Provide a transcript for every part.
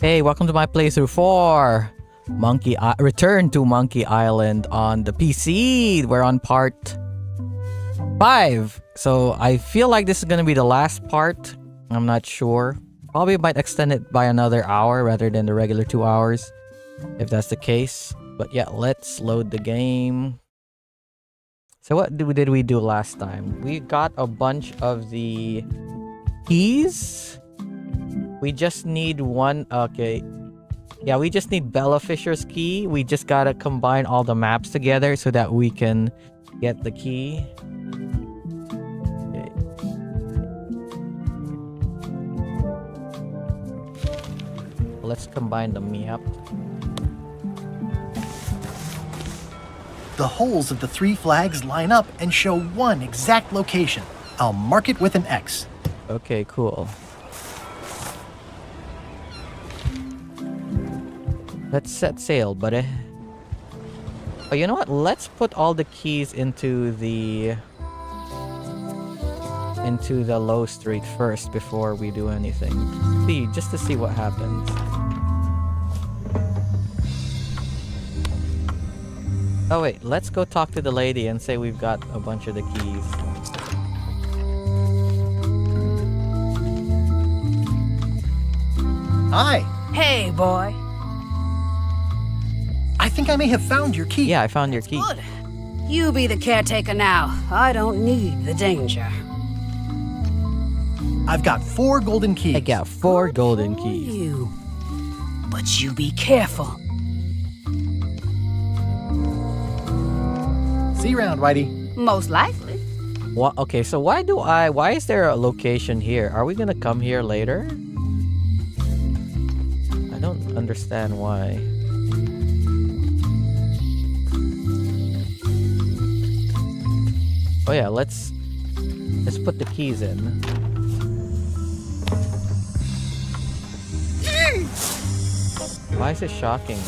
Hey, welcome to my playthrough for Return to Monkey Island on the PC. We're on part 5. So I feel like this is going to be the last part. I'm not sure. Probably might extend it by another hour rather than the regular 2 hours, if that's the case. But yeah, let's load the game. So what did we do last time? We got a bunch of the keys. We just need one. Okay. Yeah, we just need Bella Fisher's key. We just gotta combine all the maps together so that we can get the key. Okay. Let's combine the map. The holes of the 3 flags line up and show one exact location. I'll mark it with an X. Okay, cool. Let's set sail, buddy. Oh, you know what? Let's put all the keys into the low street first before we do anything. Just to see what happens. Oh wait, let's go talk to the lady and say we've got a bunch of the keys. Hi. Hey, boy. I think I may have found your key. Yeah, I found your key. Good. You be the caretaker now. I don't need the danger. I've got 4 golden keys. I got 4 Good golden for keys. You. But you be careful. See you around, Whitey. Most likely. What? Okay, so why is there a location here? Are we gonna come here later? I don't understand why. Oh yeah, let's put the keys in. Why is it shocking me?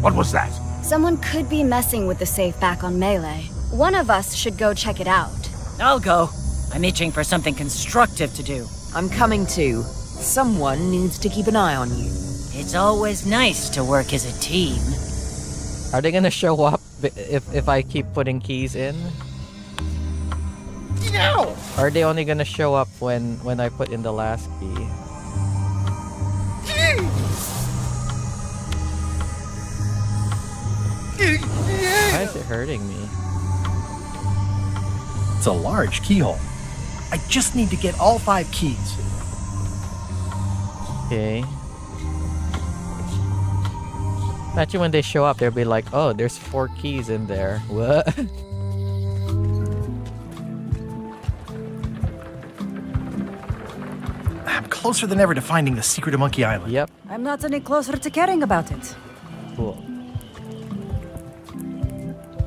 What was that? Someone could be messing with the safe back on Melee. One of us should go check it out. I'll go. I'm itching for something constructive to do. I'm coming too. Someone needs to keep an eye on you. It's always nice to work as a team. Are they gonna show up if I keep putting keys in? No! Or are they only gonna show up when I put in the last key? Why is it hurting me? It's a large keyhole. I just need to get all 5 keys. Okay. Imagine when they show up, they'll be like, oh, there's 4 keys in there. What? I'm closer than ever to finding the secret of Monkey Island. Yep. I'm not any closer to caring about it. Cool.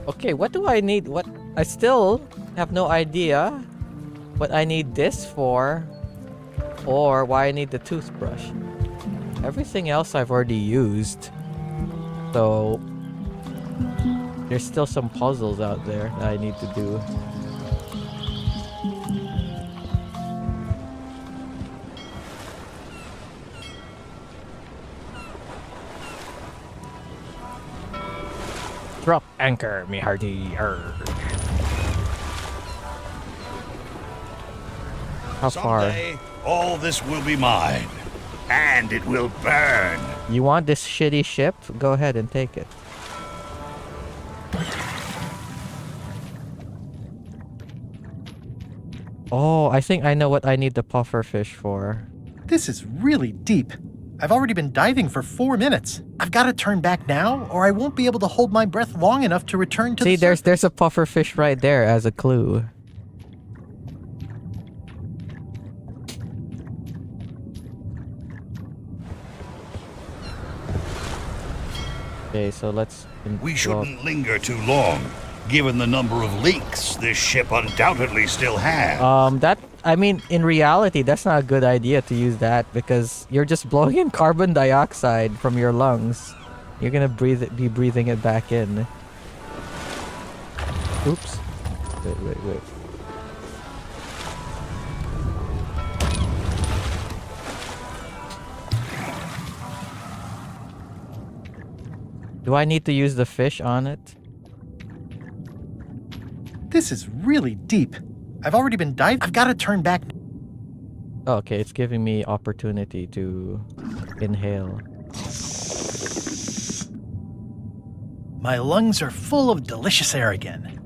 Okay, what do I need? What? I still have no idea what I need this for or why I need the toothbrush. Everything else I've already used. So there's still some puzzles out there that I need to do. Drop anchor, me hearty. How far? Someday, all this will be mine, and it will burn. You want this shitty ship? Go ahead and take it. Oh, I think I know what I need the puffer fish for. This is really deep. I've already been diving for 4 minutes. I've got to turn back now, or I won't be able to hold my breath long enough to return to See, the there's a puffer fish right there as a clue. Okay, so let's... We shouldn't linger too long, given the number of leaks this ship undoubtedly still has. I mean, in reality, that's not a good idea to use that because you're just blowing in carbon dioxide from your lungs. You're gonna be breathing it back in. Oops. Wait. Do I need to use the fish on it? This is really deep. I've already been diving. I've got to turn back. Oh, okay, it's giving me opportunity to inhale. My lungs are full of delicious air again.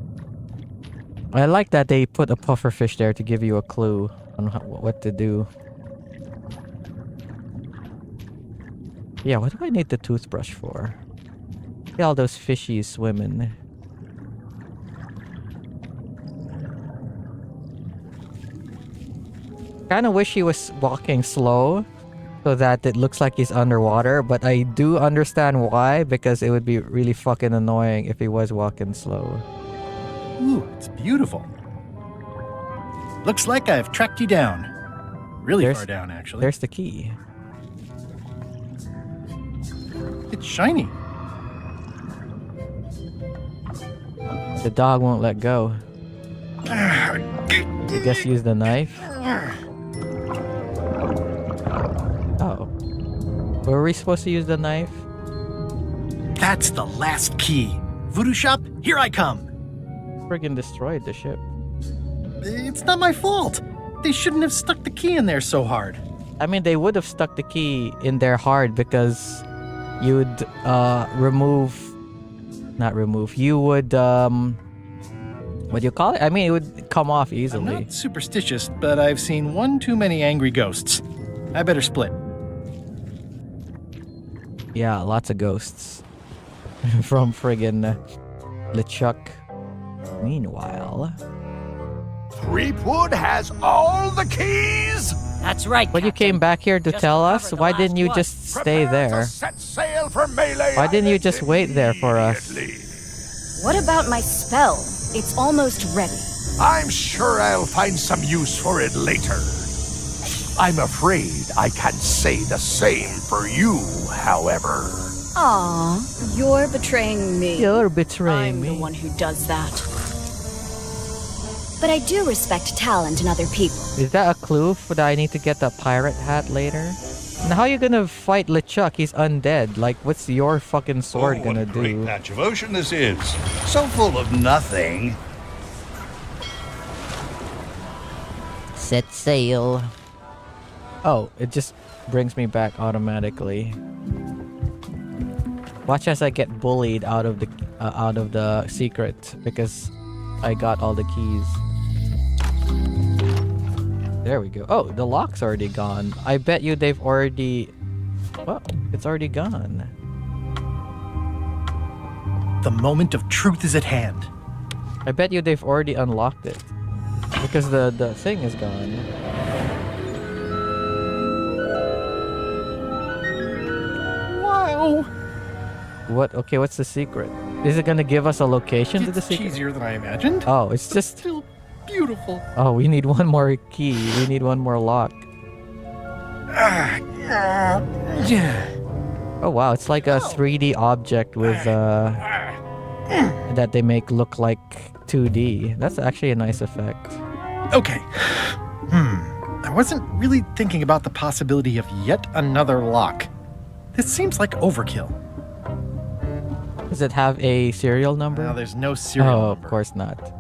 I like that they put a pufferfish there to give you a clue on what to do. Yeah, what do I need the toothbrush for? See all those fishies swimming. Kinda wish he was walking slow so that it looks like he's underwater, but I do understand why, because it would be really fucking annoying if he was walking slow. Ooh, it's beautiful. Looks like I've tracked you down. Really far down, actually. There's the key. It's shiny. The dog won't let go. You just use the knife. Oh. Were we supposed to use the knife? That's the last key. Voodoo shop, here I come. Friggin' destroyed the ship. It's not my fault. They shouldn't have stuck the key in there so hard. I mean, they would have stuck the key in there hard because you'd you would what do you call it? I mean, it would come off I'm easily. not superstitious, but I've seen one too many angry ghosts. I better split. Yeah, lots of ghosts from friggin' LeChuck. Meanwhile, Threepwood has all the keys. That's right. but you Captain. came back here to Just tell recovered us. the Why last didn't you one. just stay Prepare there? to set sail for Melee Why didn't you Island just wait there for us? immediately. What about my spell? It's almost ready. I'm sure I'll find some use for it later. I'm afraid I can't say the same for you, however. Aw, you're betraying me. You're betraying I'm me. the one who does that. But I do respect talent in other people. Is that a clue for that I need to get the pirate hat later? And how are you gonna fight LeChuck? He's undead. Like, what's your fucking sword Oh, gonna what a great do? patch of ocean this is. So full of nothing. Set sail. Oh, it just brings me back automatically. Watch as I get bullied out of the secret because I got all the keys. There we go. Oh, the lock's already gone. I bet you they've already... Well, it's already gone. The moment of truth is at hand. I bet you they've already unlocked it. Because the thing is gone. Wow. What? Okay, what's the secret? Is it gonna give us a location to the It's secret? cheesier than I imagined. Oh, it's just... Still beautiful. Oh, we need one more key. We need one more lock. Yeah. Oh wow, it's like a 3D object with that they make look like 2D. That's actually a nice effect. Okay. I wasn't really thinking about the possibility of yet another lock. This seems like overkill. Does it have a serial number? Well, there's no serial Oh, number. of course not.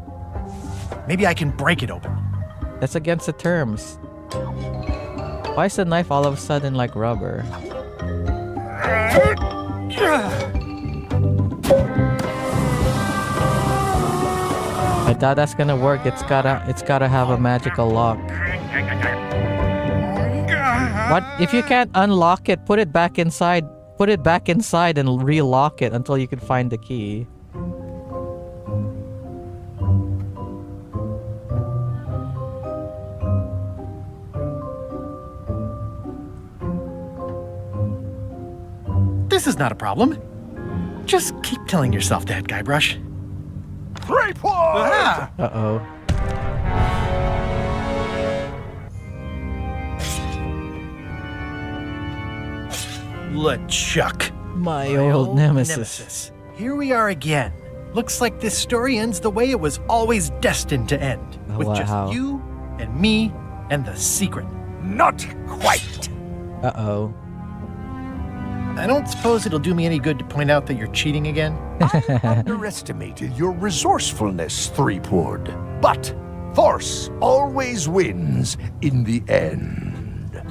Maybe I can break it open. That's against the terms. Why is the knife all of a sudden like rubber? I thought that's gonna work. It's gotta have a magical lock. What if you can't unlock it? Put it back inside. Put it back inside and relock it until you can find the key. This is not a problem. Just keep telling yourself that, Guybrush. Threepwood! Ah! Uh-oh. LeChuck. My old nemesis. Here we are again. Looks like this story ends the way it was always destined to end. Oh, with wow. just you and me and the secret. Not quite. Uh-oh. I don't suppose it'll do me any good to point out that you're cheating again? I underestimated your resourcefulness, Threepwood. But force always wins in the end.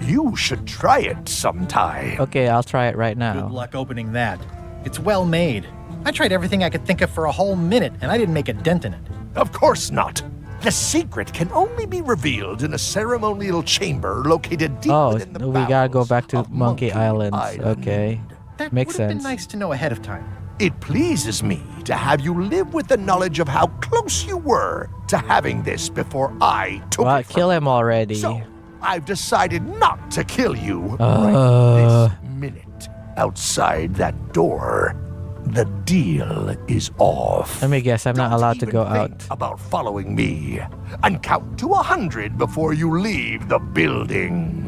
You should try it sometime. Okay, I'll try it right Good now. luck opening that. It's well made. I tried everything I could think of for a whole minute, and I didn't make a dent in it. Of course not. The secret can only be revealed in a ceremonial chamber located deep Oh, within the we gotta go bowels back to of Monkey Island. Okay. That Makes would have been sense. nice to know ahead of time. It pleases me to have you live with the knowledge of how close you were to having this before I took Well, it from kill him already. So, I've decided not to kill you Uh. right this minute. Outside that door, the deal is off. Let me guess, I'm not Don't allowed to even go think out. about following me, and count to 100 before you leave the building.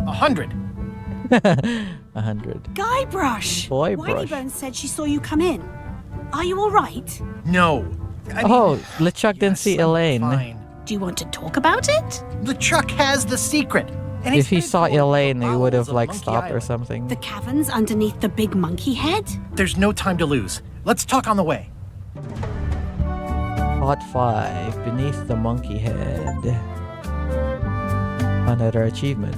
100. 100. Guybrush! Boy Whitey brush. Bones said she saw you come in. Are you all right? No. I mean, Oh, LeChuck didn't yes, see I'm Elaine. fine. Do you want to talk about it? LeChuck has the secret. And If he he's saw been told Elaine, the he would have bowels of like Monkey stopped or Island. something. The caverns underneath the big monkey head? There's no time to lose. Let's talk on the way. Part 5, Beneath the Monkey Head. Another achievement.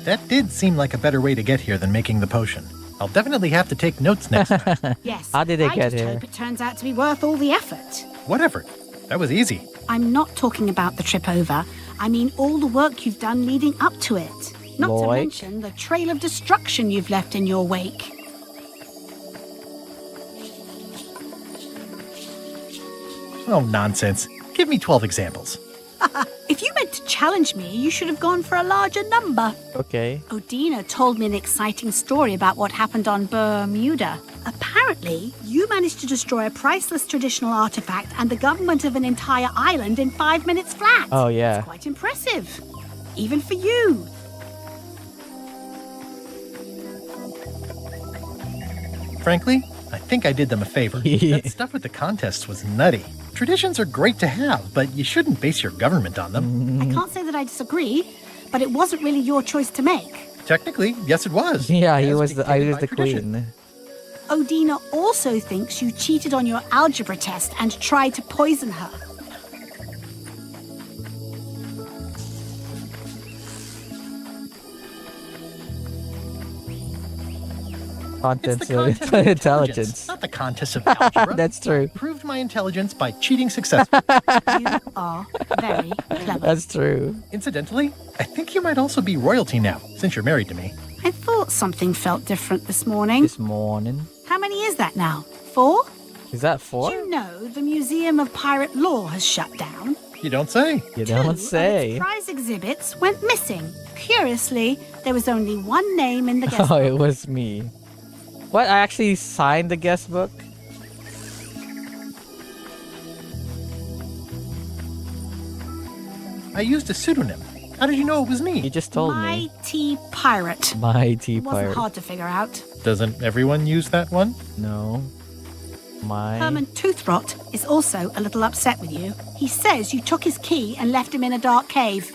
That did seem like a better way to get here than making the potion. I'll definitely have to take notes next time. Yes. How did they I get just here? hope it turns out to be worth all the effort. Whatever. That was easy. I'm not talking about the trip over. I mean all the work you've done leading up to it. Not to Like? mention the trail of destruction you've left in your wake. Oh, nonsense. Give me 12 examples. If you meant to challenge me, you should have gone for a larger number. Okay. Odina told me an exciting story about what happened on Bermuda. Apparently, you managed to destroy a priceless traditional artifact and the government of an entire island in 5 minutes flat. Oh, yeah. It's quite impressive. Even for you. Frankly, I think I did them a favor. That stuff with the contests was nutty. Traditions are great to have, but you shouldn't base your government on them. I can't say that I disagree, but it wasn't really your choice to make. Technically, yes, it was. Yeah, as I was dictated by the tradition. queen. Odina also thinks you cheated on your algebra test and tried to poison her. It's Contents the of contest of intelligence. not the contest of algebra. That's true. I proved my intelligence by cheating successfully. You are very clever. That's true. Incidentally, I think you might also be royalty now, since you're married to me. I thought something felt different this morning. This morning. How many is that now? 4? Is that Do 4? you know the Museum of Pirate Lore has shut down? You don't say. You 2 don't of say. its prize exhibits went missing. Curiously, there was only one name in the guest Oh, book. it was me. What? I actually signed the guest book? I used a pseudonym. How did you know it was me? You just told me. Mighty Pirate. Mighty It wasn't pirate. hard to figure out. Doesn't everyone use that one? No. My. Herman Toothrot is also a little upset with you. He says you took his key and left him in a dark cave.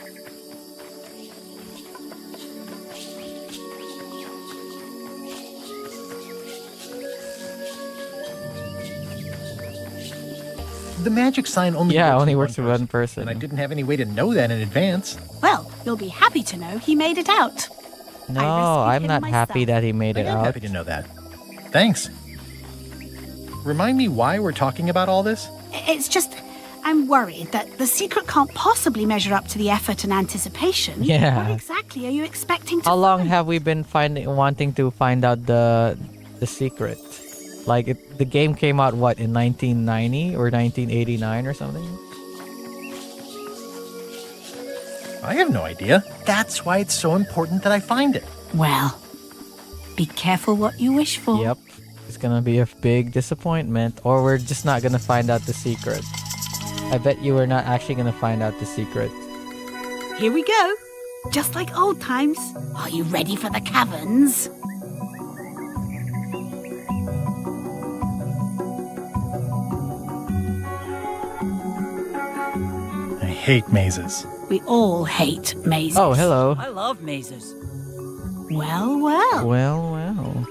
The magic sign only Yeah, works only for works for one person. And I didn't have any way to know that in advance. Well, you'll be happy to know he made it out. No, I rescued I'm him not happy myself. that he made I it am out. happy to know that. Thanks. Remind me why we're talking about all this? It's just, I'm worried that the secret can't possibly measure up to the effort and anticipation. Yeah. What exactly are you expecting to How long find? have we been wanting to find out the secret? Like the game came out what in 1990 or 1989 or something? I have no idea. That's why it's so important that I find it. Well, be careful what you wish for. Yep. It's gonna be a big disappointment, or we're just not gonna find out the secret. I bet you we're not actually gonna find out the secret. Here we go. Just like old times. Are you ready for the caverns? hate mazes. We all hate mazes. Oh, hello. I love mazes. Well, well. Well, well.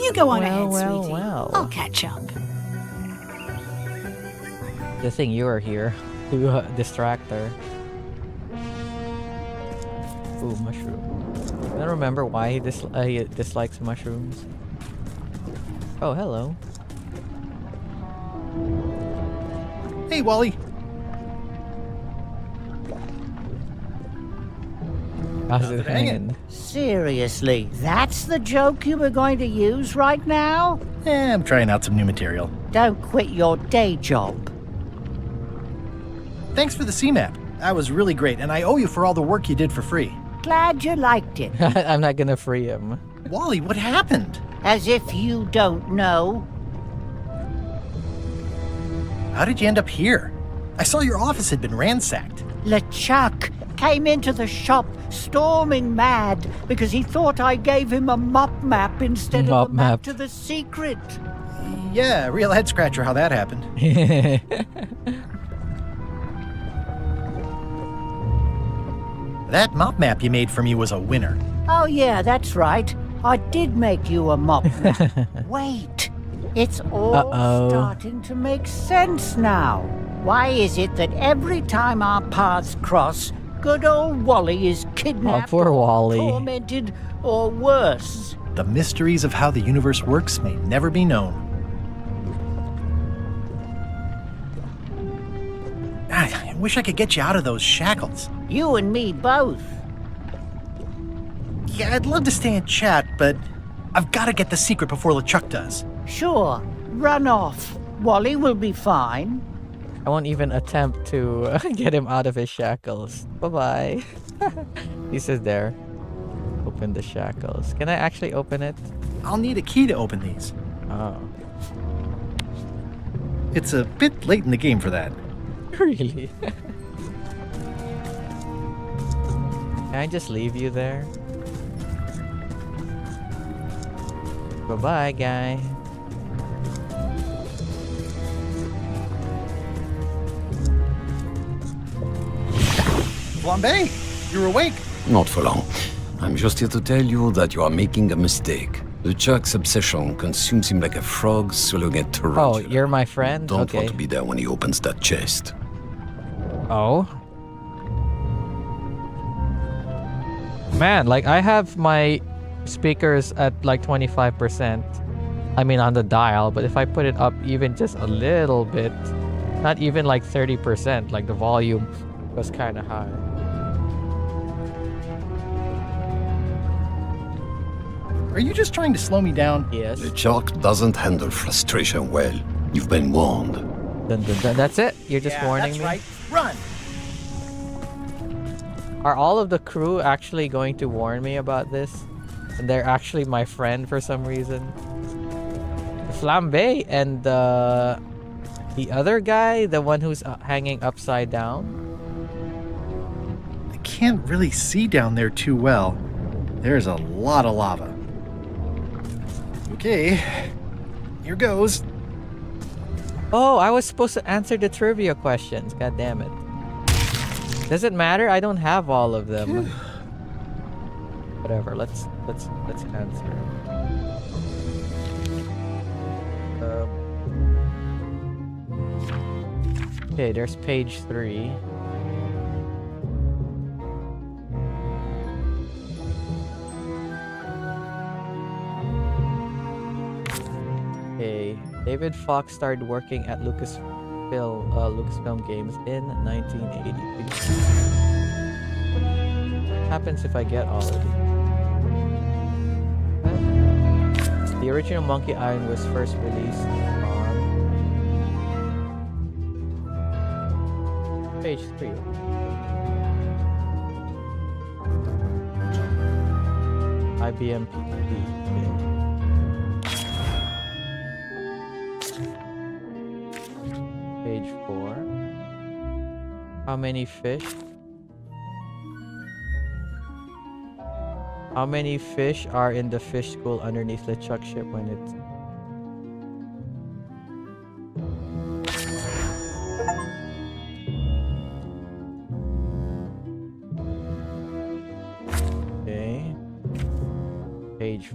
You go on Well, ahead, well, sweetie. well. I'll catch up. Good thing you are here to distract her. Ooh, mushroom. I don't remember why he dislikes mushrooms. Oh, hello. Hey, Wally. How's it hanging? Seriously, that's the joke you were going to use right now? I'm trying out some new material. Don't quit your day job. Thanks for the C-map. That was really great, and I owe you for all the work you did for free. Glad you liked it. I'm not gonna free him. Wally, what happened? As if you don't know. How did you end up here? I saw your office had been ransacked. LeChuck came into the shop storming mad because he thought I gave him a mop map instead Mop of a map map. to the secret. Yeah, real head scratcher how that happened. That mop map you made for me was a winner. Oh yeah, that's right. I did make you a mop map. Wait, it's all starting to make sense now. Why is it that every time our paths cross, good old Wally is kidnapped, Oh, poor Wally. tormented, or worse? The mysteries of how the universe works may never be known. I wish I could get you out of those shackles. You and me both. Yeah, I'd love to stay and chat, but I've got to get the secret before LeChuck does. Sure, run off. Wally will be fine. I won't even attempt to get him out of his shackles. Bye-bye. He says there. Open the shackles. Can I actually open it? I'll need a key to open these. Oh. It's a bit late in the game for that. Really? Can I just leave you there? Bye-bye, guy. Flambe, you're awake. Not for long. I'm just here to tell you that you are making a mistake. The Chuck's obsession consumes him like a frog swallowing a tarantula. Oh, you're my friend? Don't Okay. want to be there when he opens that chest. Oh. Man, like I have my speakers at like 25%. I mean on the dial, but if I put it up even just a little bit, not even like 30%, like the volume was kind of high. Are you just trying to slow me down? Yes. The Chuck doesn't handle frustration well. You've been warned. Dun, dun, dun. That's it? You're just warning me? Right. Run. Are all of the crew actually going to warn me about this? And they're actually my friend for some reason? Flambe and the other guy, the one who's hanging upside down? I can't really see down there too well. There's a lot of lava. Okay, here goes. Oh, I was supposed to answer the trivia questions. God damn it. Does it matter? I don't have all of them. Whatever. Let's answer. Okay, there's page 3. Okay, David Fox started working at Lucasfilm Games in 1983. What happens if I get all of these? The original Monkey Island was first released on page 3. IBM PC. Page 4. How many fish? How many fish are in the fish school underneath the Chuck ship when it's...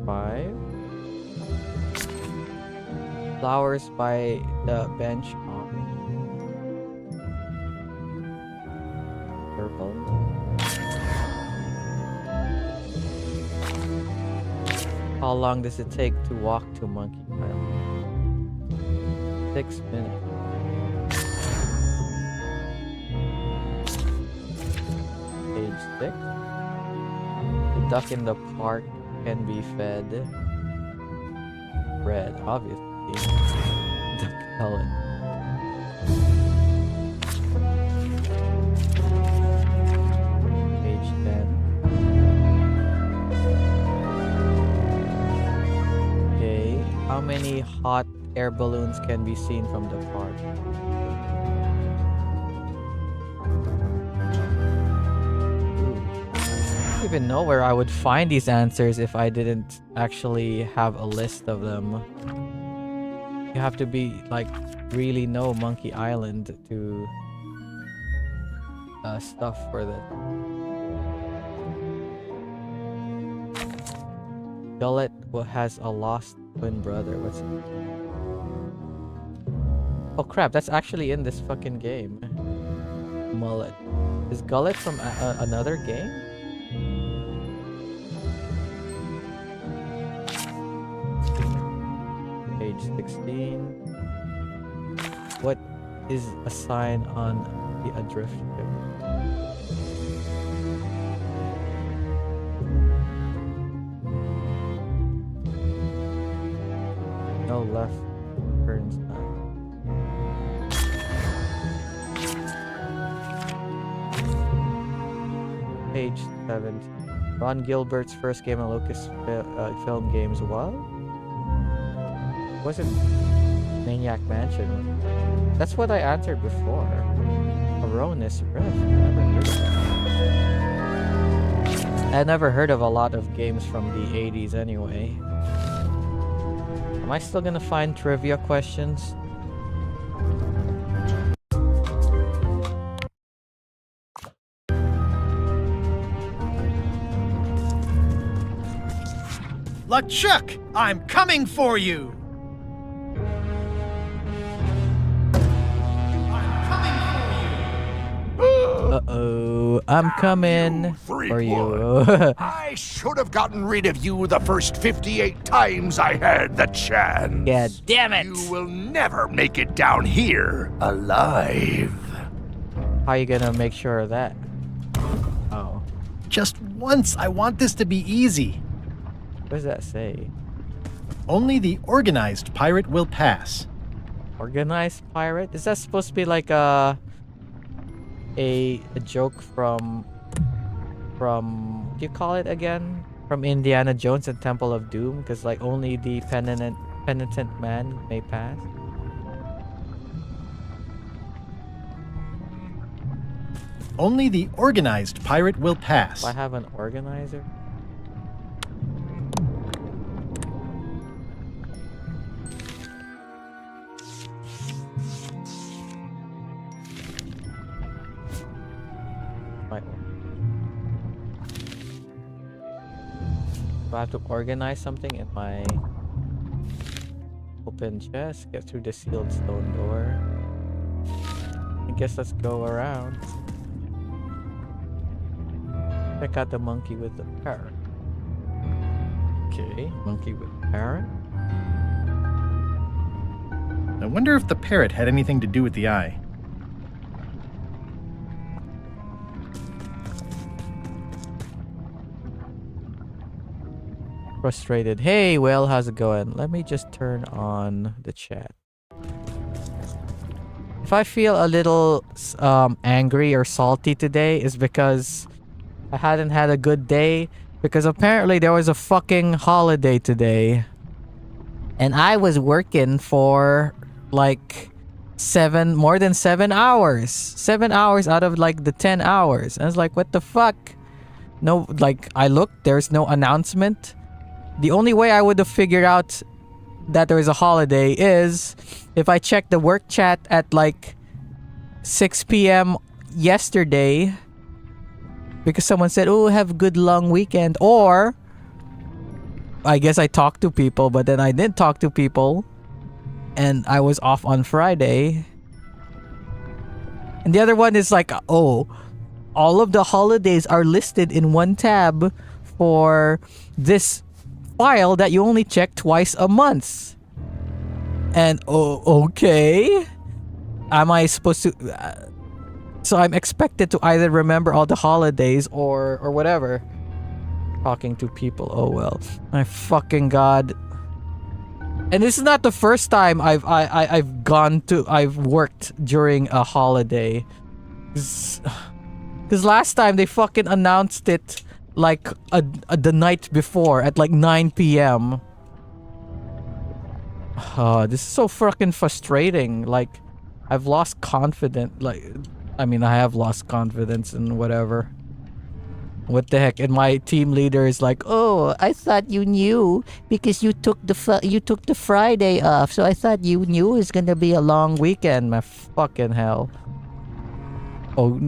5. Flowers by the bench on purple. How long does it take to walk to Monkey Island? 6 minutes. Page 6. The duck in the park can be fed bread, obviously. Duck pellet. Page 10. Okay, how many hot air balloons can be seen from the park? I don't even know where I would find these answers if I didn't actually have a list of them. You have to be like really know Monkey Island to stuff for that. Gullet has a lost twin brother. What's it? Oh crap, that's actually in this fucking game. Mullet. Is Gullet from another game? Page 16. What is a sign on the adrift ship? No left turns back. Page 17. Ron Gilbert's first game on Lucasfilm Games. What? Was it Maniac Mansion? That's what I answered before. Aronis Rift. I never heard of a lot of games from the 80s anyway. Am I still gonna find trivia questions? LeChuck, I'm coming for you! Uh-oh, I'm coming for you. I should have gotten rid of you the first 58 times I had the chance. Yeah, damn it! You will never make it down here alive. How you gonna make sure of that? Oh. Just once, I want this to be easy. What does that say? Only the organized pirate will pass. Organized pirate? Is that supposed to be like a joke from what do you call it again? From Indiana Jones and Temple of Doom? Because like only the penitent man may pass. Only the organized pirate will pass. Do I have an organizer? Do I have to organize something in my open chest? Get through the sealed stone door. I guess let's go around. Check out the monkey with the parrot. Okay, monkey with parrot. I wonder if the parrot had anything to do with the eye. Frustrated. Hey, Will, how's it going? Let me just turn on the chat. If I feel a little angry or salty today, is because I hadn't had a good day. Because apparently there was a fucking holiday today. And I was working for like more than 7 hours. 7 hours out of like the 10 hours. And I was like, what the fuck? No, like I looked, there's no announcement. The only way I would have figured out that there is a holiday is if I checked the work chat at like 6 p.m. yesterday because someone said, oh, have a good long weekend, or I guess I talked to people, but then I didn't talk to people, and I was off on Friday. And the other one is like, oh, all of the holidays are listed in one tab for this file that you only check twice a month. And okay, am I supposed to? So I'm expected to either remember all the holidays or whatever. Talking to people. Oh well, my fucking god. And this is not the first time I've worked during a holiday. Because last time they fucking announced it like the night before at like 9 p.m. This is so fucking frustrating. Like, I've lost confidence. I have lost confidence in whatever. What the heck? And my team leader is like, "Oh, I thought you knew because you took the Friday off, so I thought you knew it was gonna be a long weekend." My fucking hell. Oh,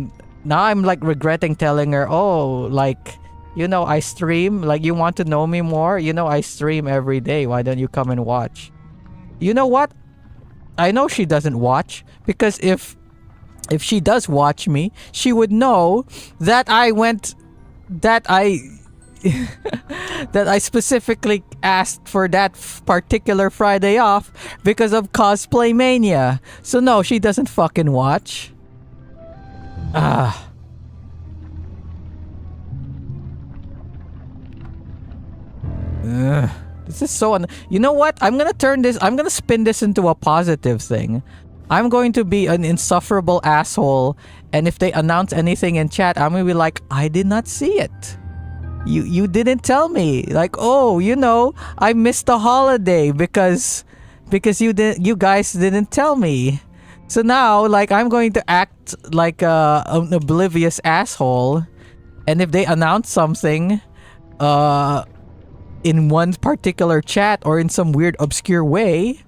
now I'm like regretting telling her, "Oh, like, I stream. Like, you want to know me more? I stream every day. Why don't you come and watch?" You know what? I know she doesn't watch, because if she does watch me, she would know that that I specifically asked for that particular Friday off because of cosplay mania. So no, she doesn't fucking watch. This is so you know what? I'm gonna spin this into a positive thing. I'm going to be an insufferable asshole, and if they announce anything in chat, I'm gonna be like, I did not see it. You didn't tell me. Like, oh, I missed the holiday because you guys didn't tell me. So now, like, I'm going to act like an oblivious asshole, and if they announce something, in one particular chat or in some weird obscure way,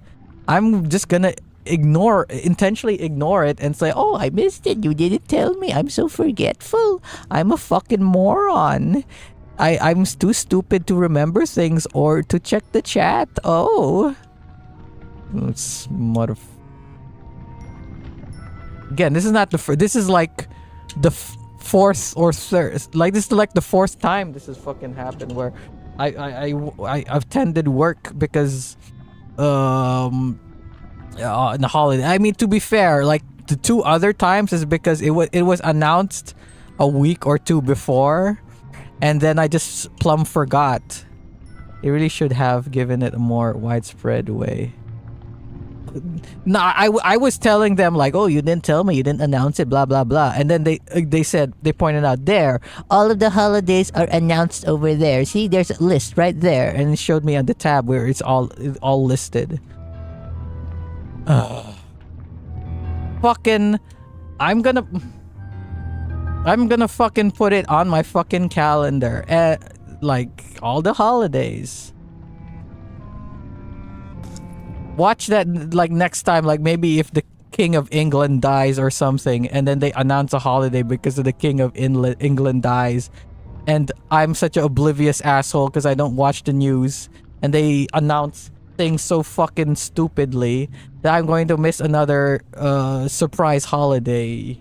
I'm just gonna intentionally ignore it and say, oh, I missed it, you didn't tell me, I'm so forgetful, I'm a fucking moron, I'm too stupid to remember things or to check the chat. Oh, it's again, this is not the this is like the fourth or third, like this is like the fourth time this has fucking happened where I've attended work because in the holiday. I mean, to be fair, like the two other times is because it was announced a week or two before, and then I just plumb forgot. They really should have given it a more widespread way. No, I was telling them like, oh, you didn't tell me, you didn't announce it, blah blah blah, and then they pointed out there, all of the holidays are announced over there. See, there's a list right there, and it showed me on the tab where it's all listed. Fucking, I'm gonna fucking put it on my fucking calendar, like all the holidays. Watch that, like, next time, like maybe if the King of England dies or something, and then they announce a holiday because of the King of England dies, and I'm such an oblivious asshole because I don't watch the news, and they announce things so fucking stupidly that I'm going to miss another surprise holiday.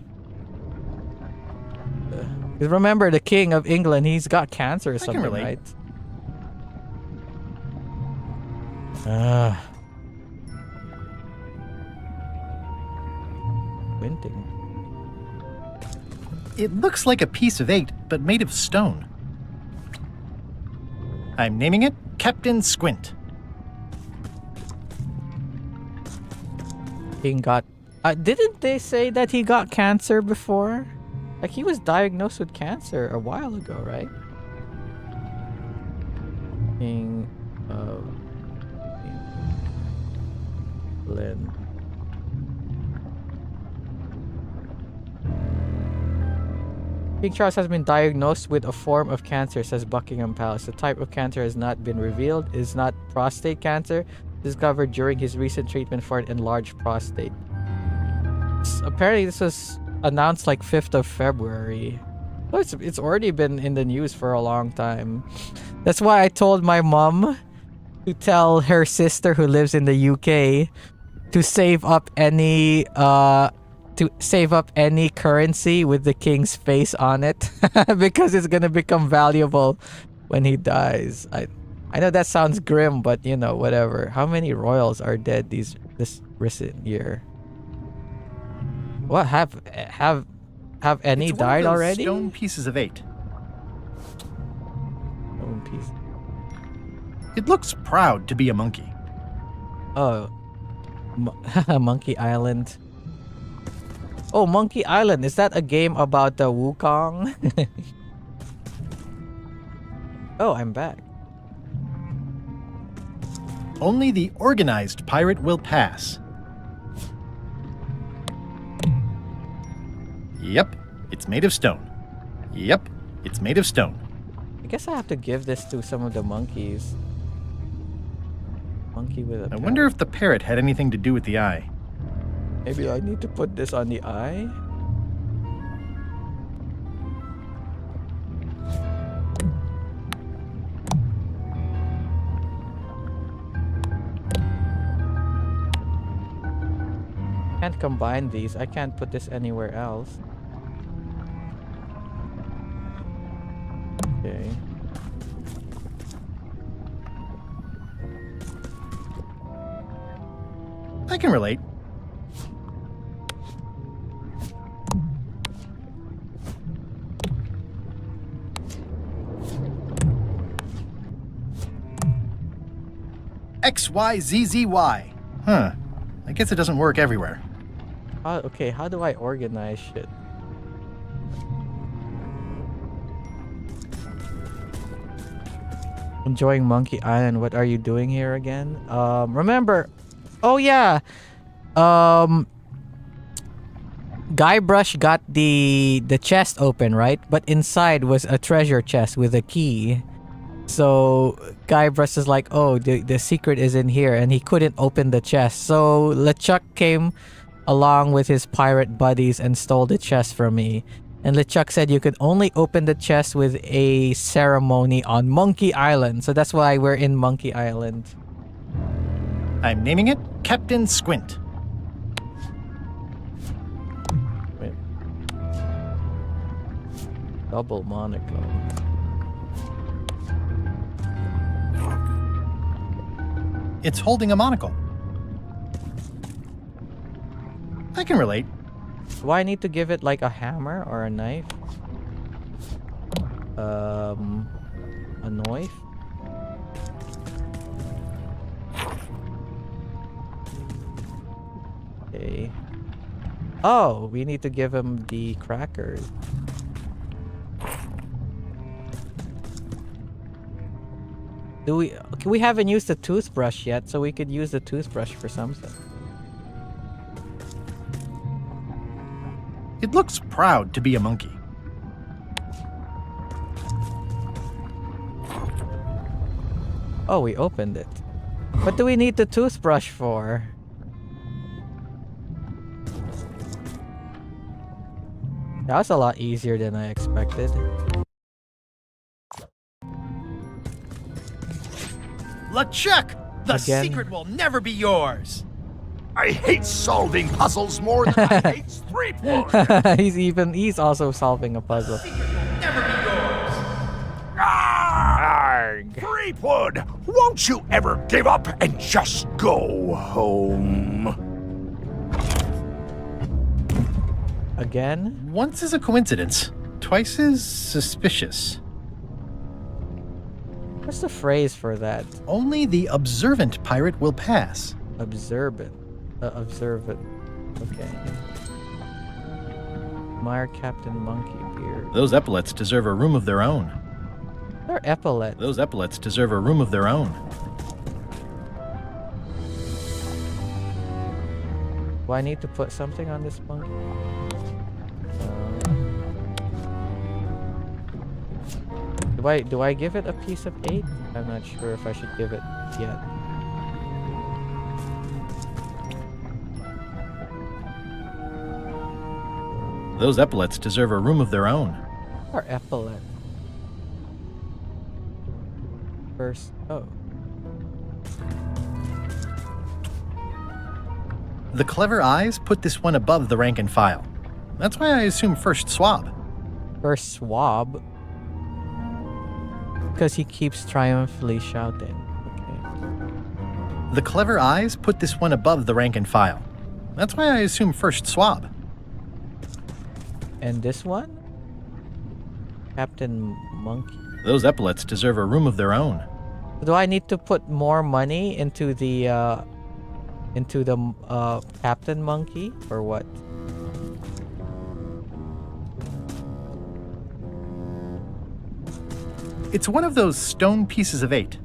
Remember, the King of England, he's got cancer or something, right? Squinting. It looks like a piece of 8, but made of stone. I'm naming it Captain Squint. King got... didn't they say that he got cancer before? Like, he was diagnosed with cancer a while ago, right? King of England. King Charles has been diagnosed with a form of cancer, says Buckingham Palace. The type of cancer has not been revealed. It is not prostate cancer, discovered during his recent treatment for an enlarged prostate. Apparently this was announced like 5th of February. Oh, it's already been in the news for a long time. That's why I told my mom to tell her sister who lives in the UK to save up any currency with the king's face on it because it's gonna become valuable when he dies. I know that sounds grim, but you know, whatever. How many royals are dead this recent year? What have any It's one of died those already? Stone pieces of 8. Stone piece. It looks proud to be a monkey. Oh, Monkey Island. Oh, Monkey Island. Is that a game about the Wukong? Oh, I'm back. Only the organized pirate will pass. Yep, it's made of stone. Yep, it's made of stone. I guess I have to give this to some of the monkeys. Monkey with a I parrot. wonder if the parrot had anything to do with the eye. Maybe I need to put this on the eye? Can't combine these. I can't put this anywhere else. Okay. I can relate. XYZZY. Huh. I guess it doesn't work everywhere. Okay, how do I organize shit? Enjoying Monkey Island. What are you doing here again? Remember. Oh yeah. Guybrush got the chest open, right? But inside was a treasure chest with a key. So Guybrush is like, oh, the secret is in here, and he couldn't open the chest. So LeChuck came along with his pirate buddies and stole the chest from me. And LeChuck said you could only open the chest with a ceremony on Monkey Island. So that's why we're in Monkey Island. I'm naming it Captain Squint. Wait. Double monochrome. It's holding a monocle. I can relate. Do I need to give it like a hammer or a knife? A knife? Okay. Oh, we need to give him the crackers. We haven't used the toothbrush yet, so we could use the toothbrush for something. It looks proud to be a monkey. Oh, we opened it. What do we need the toothbrush for? That was a lot easier than I expected. LeChuck! The Again? secret will never be yours! I hate solving puzzles more than I hate Threepwood. He's also solving a puzzle. Never be yours! Threepwood, won't you ever give up and just go home? Again? Once is a coincidence, twice is suspicious. What's the phrase for that? Only the observant pirate will pass. Observant. Observant. Okay. Admire Captain Monkey Beard. Those epaulets deserve a room of their own. They're epaulets. Those epaulets deserve a room of their own. Do I need to put something on this monkey? Do I give it a piece of 8? I'm not sure if I should give it yet. Those epaulets deserve a room of their own. Or epaulet. First. Oh. The clever eyes put this one above the rank and file. That's why I assume first swab. First swab. Because he keeps triumphantly shouting. Okay. The clever eyes put this one above the rank and file. That's why I assume first swab. And this one? Captain Monkey. Those epaulets deserve a room of their own. Do I need to put more money into the Captain Monkey or what? It's one of those stone pieces of 8.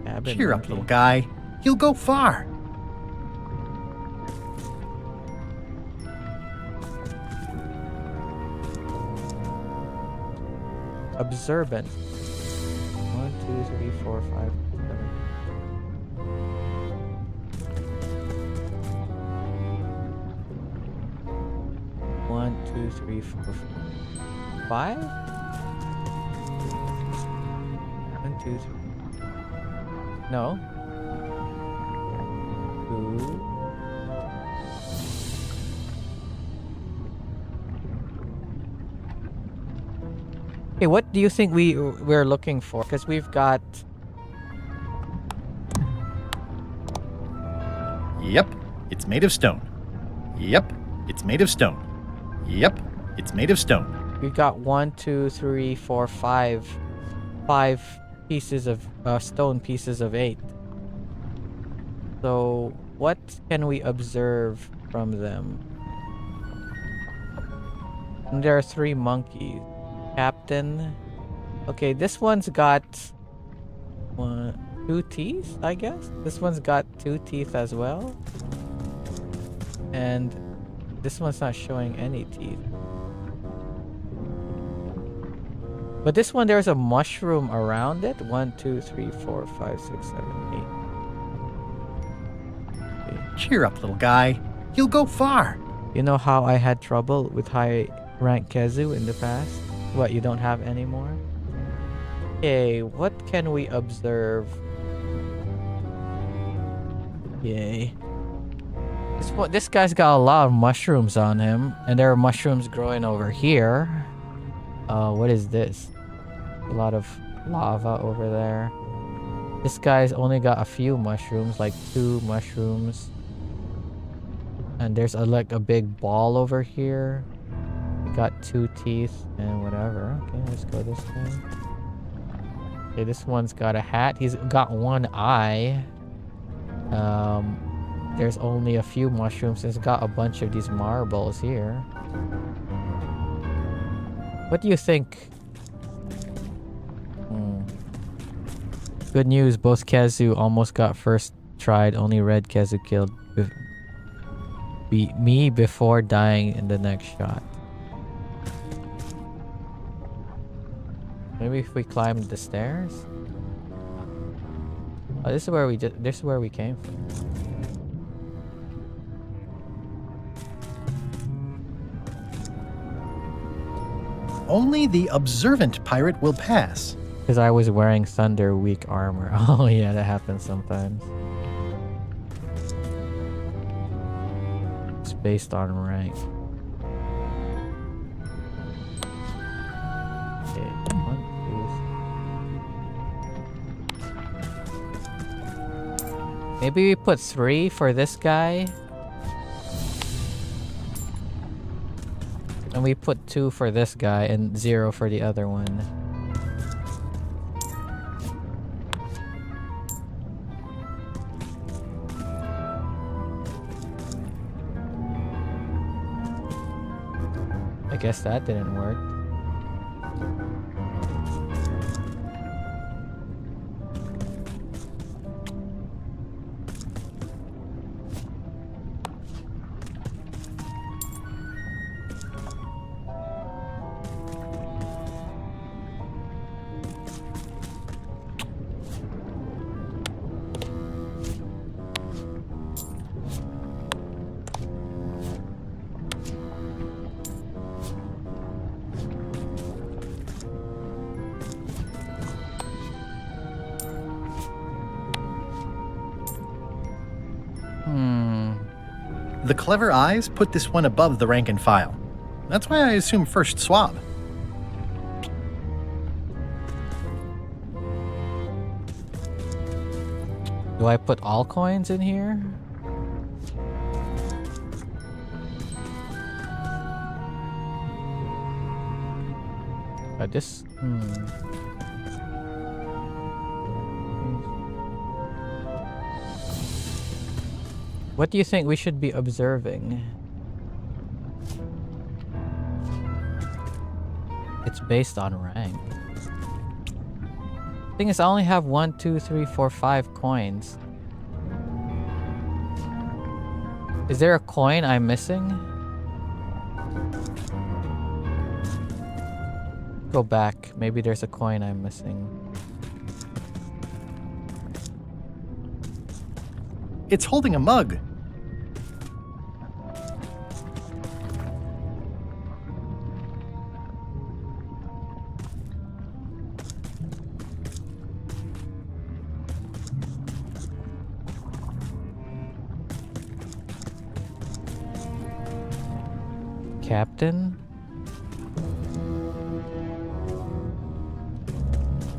Cabin Cheer Monkey. up, little guy. You'll go far. Observant. 1, 2, 3, 4, 5, 7. One, 2, 3, 4, 5. 1, 2, 3. No. 2. Okay, what do you think we're looking for? Because we've got... Yep, it's made of stone. Yep, it's made of stone. Yep, it's made of stone. We've got 1, 2, 3, 4, 5 pieces of stone pieces of 8. So what can we observe from them? And there are 3 monkeys. Captain. Okay, this one's got 2 teeth, I guess. This one's got 2 teeth as well. And this one's not showing any teeth. But this one, there's a mushroom around it. 1, 2, 3, 4, 5, 6, 7, 8. Okay. Cheer up, little guy. You'll go far. You know how I had trouble with high rank Kezu in the past? What, you don't have anymore? Okay, what can we observe? Yay. This guy's got a lot of mushrooms on him, and there are mushrooms growing over here. What is this? A lot of lava over there. This guy's only got a few mushrooms, like 2 mushrooms. And there's like a big ball over here. Got 2 teeth and whatever. Okay, let's go this way. Okay, this one's got a hat. He's got 1 eye. There's only a few mushrooms. It's got a bunch of these marbles here. What do you think? Good news, both Kezu almost got first tried. Only red Kezu killed beat me before dying in the next shot. Maybe if we climb the stairs? Oh, this is where we came from. Only the observant pirate will pass. Because I was wearing Thunder Weak armor. Oh yeah, that happens sometimes. It's based on rank. Okay, 1, 2. Maybe we put 3 for this guy. And we put 2 for this guy and 0 for the other one. I guess that didn't work. The clever eyes put this one above the rank and file. That's why I assume first swab. Do I put all coins in here? This. What do you think we should be observing? It's based on rank. Thing is, I only have 1, 2, 3, 4, 5 coins. Is there a coin I'm missing? Go back. Maybe there's a coin I'm missing. It's holding a mug. Captain?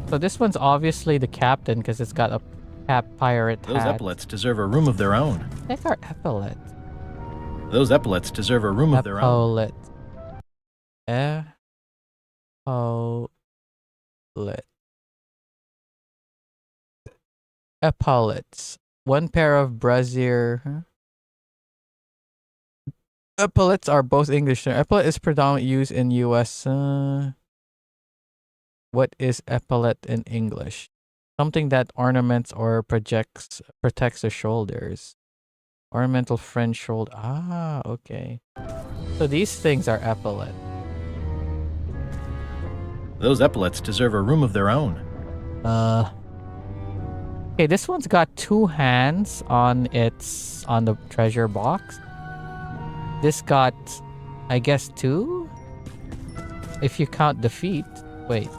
So this one's obviously the captain because it's got a cap pirate Those hat. epaulets deserve a room of their own. Take our epaulet. Those epaulets deserve a room of their own. Epaulet. Epaulets. One pair of brassiere. Epaulets are both English. Epaulet is predominantly used in U.S. What is epaulet in English? Something that ornaments or protects the shoulders. Ornamental French shoulder. Ah, okay. So these things are epaulet. Those epaulets deserve a room of their own. Okay, this one's got 2 hands on the treasure box. This got, I guess, 2? If you count the feet. Wait.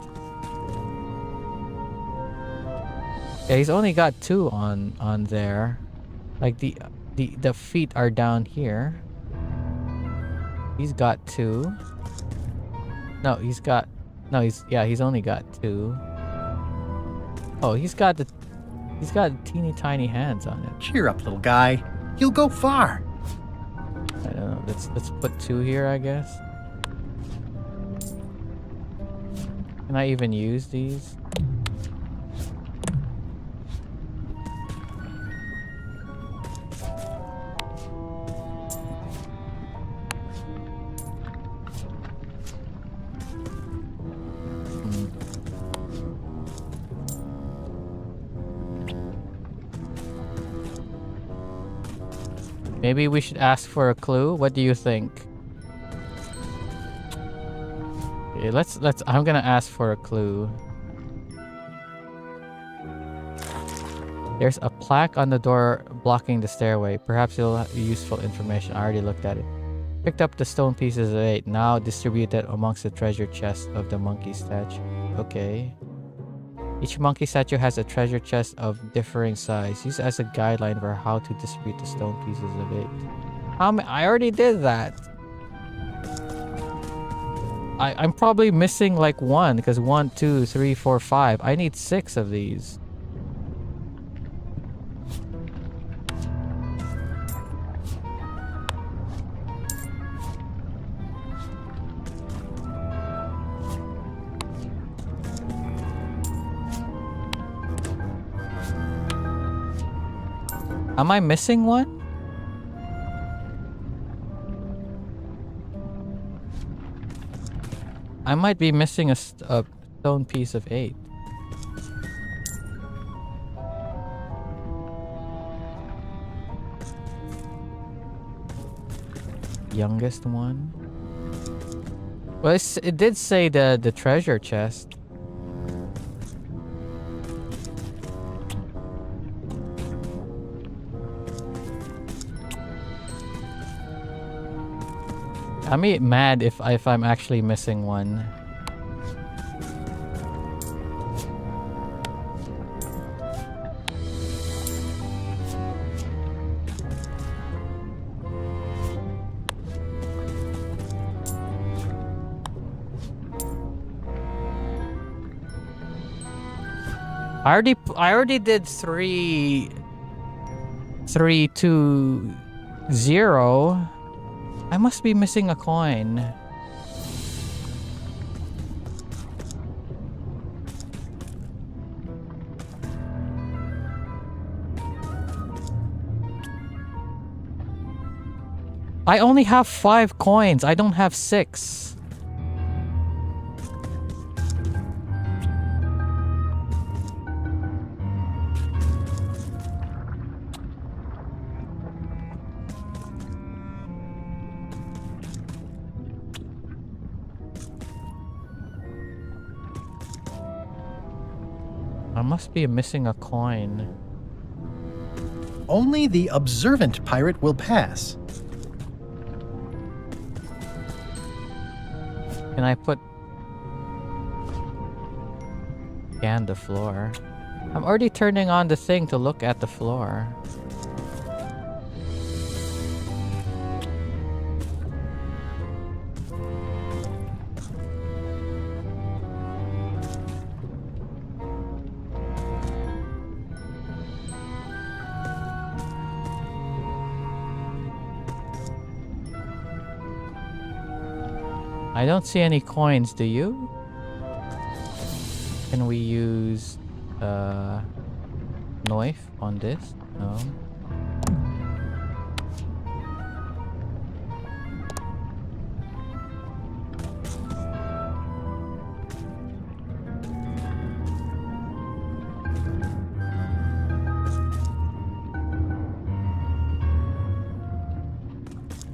Yeah, he's only got 2 on there. Like the feet are down here. He's got 2. No, he's only got 2. Oh, he's got teeny tiny hands on it. Cheer up, little guy. You'll go far. I don't know. Let's put 2 here, I guess. Can I even use these? Maybe we should ask for a clue. What do you think? Okay, I'm gonna ask for a clue. There's a plaque on the door blocking the stairway. Perhaps it'll have useful information. I already looked at it. Picked up the stone pieces of 8. Now distributed amongst the treasure chest of the monkey statue. Okay. Each monkey statue has a treasure chest of differing size. Used as a guideline for how to distribute the stone pieces of 8. I already did that. I'm probably missing like 1 because 1, 2, 3, 4, 5. I need 6 of these. Am I missing one? I might be missing a stone piece of 8. Youngest one? Well, it did say the treasure chest. I'm mad if I'm actually missing one. I already did 3, 2, 0. I must be missing a coin. I only have 5 coins. I don't have 6. I must be missing a coin. Only the observant pirate will pass. Can I put... Scan the floor. I'm already turning on the thing to look at the floor. I don't see any coins, do you? Can we use knife on this? No.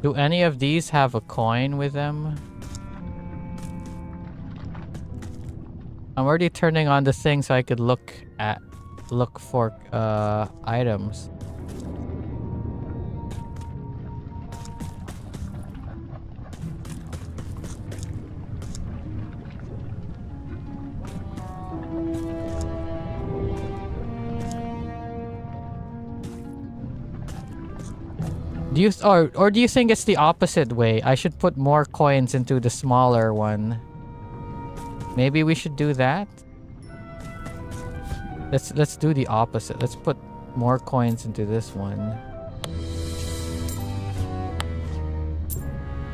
Do any of these have a coin with them? I'm already turning on the thing so I could look for items. Do you or do you think it's the opposite way? I should put more coins into the smaller one. Maybe we should do that. Let's do the opposite. Let's put more coins into this one.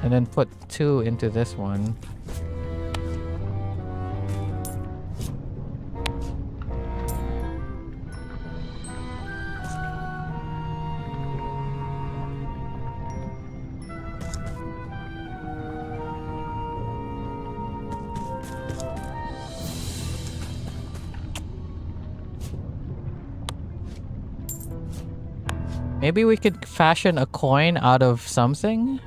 And then put 2 into this one. Maybe we could fashion a coin out of something?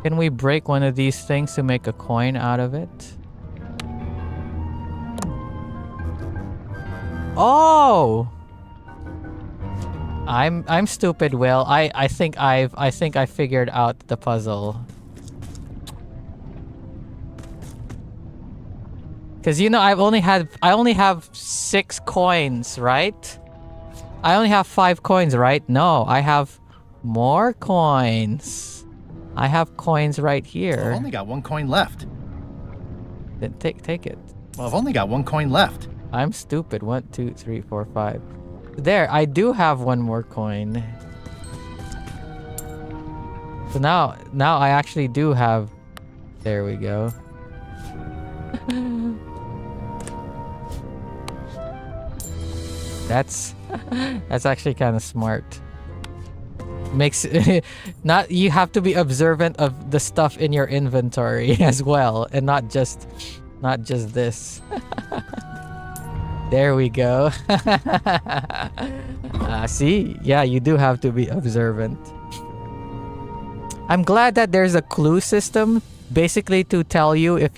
Can we break one of these things to make a coin out of it? Oh! I'm stupid, Will. I think I figured out the puzzle. Cause you know I only have 6 coins, right? I only have 5 coins, right? No, I have more coins. I have coins right here. I've only got 1 coin left. Then take it. Well, I've only got 1 coin left. I'm stupid. 1, 2, 3, 4, 5. There, I do have 1 more coin. So now I actually do have... There we go. That's actually kind of smart. Makes not you have to be observant of the stuff in your inventory as well, and not just this. There we go. See, yeah, you do have to be observant. I'm glad that there's a clue system, basically to tell you if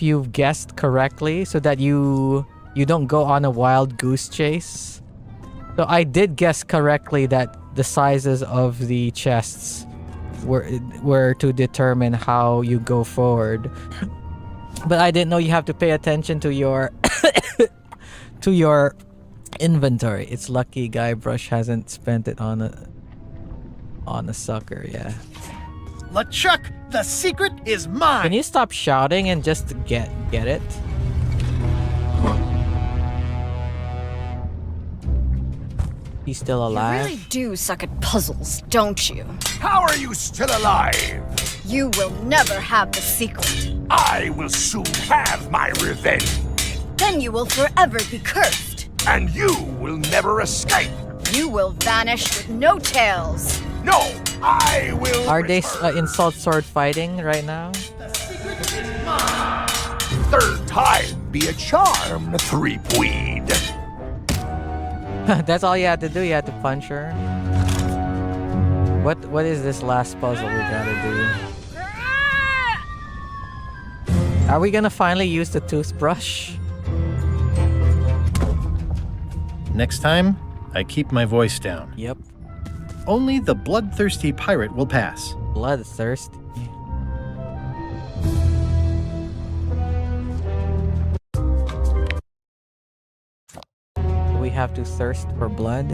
you've guessed correctly, so that you don't go on a wild goose chase. So I did guess correctly that the sizes of the chests were to determine how you go forward. But I didn't know you have to pay attention to your to your inventory. It's lucky Guybrush hasn't spent it on a sucker, yeah. LeChuck, the secret is mine! Can you stop shouting and just get it? He's still You alive? really do suck at puzzles, don't you? How are you still alive? You will never have the secret. I will soon have my revenge. Then you will forever be cursed. And you will never escape. You will vanish with no tails. No, I will. Are they return. insult sword fighting right now? Third time be a charm, three-pweed. That's all you had to do. You had to punch her. What is this last puzzle we gotta do? Are we gonna finally use the toothbrush? Next time, I keep my voice down. Yep. Only the bloodthirsty pirate will pass. Bloodthirsty. We have to thirst for blood.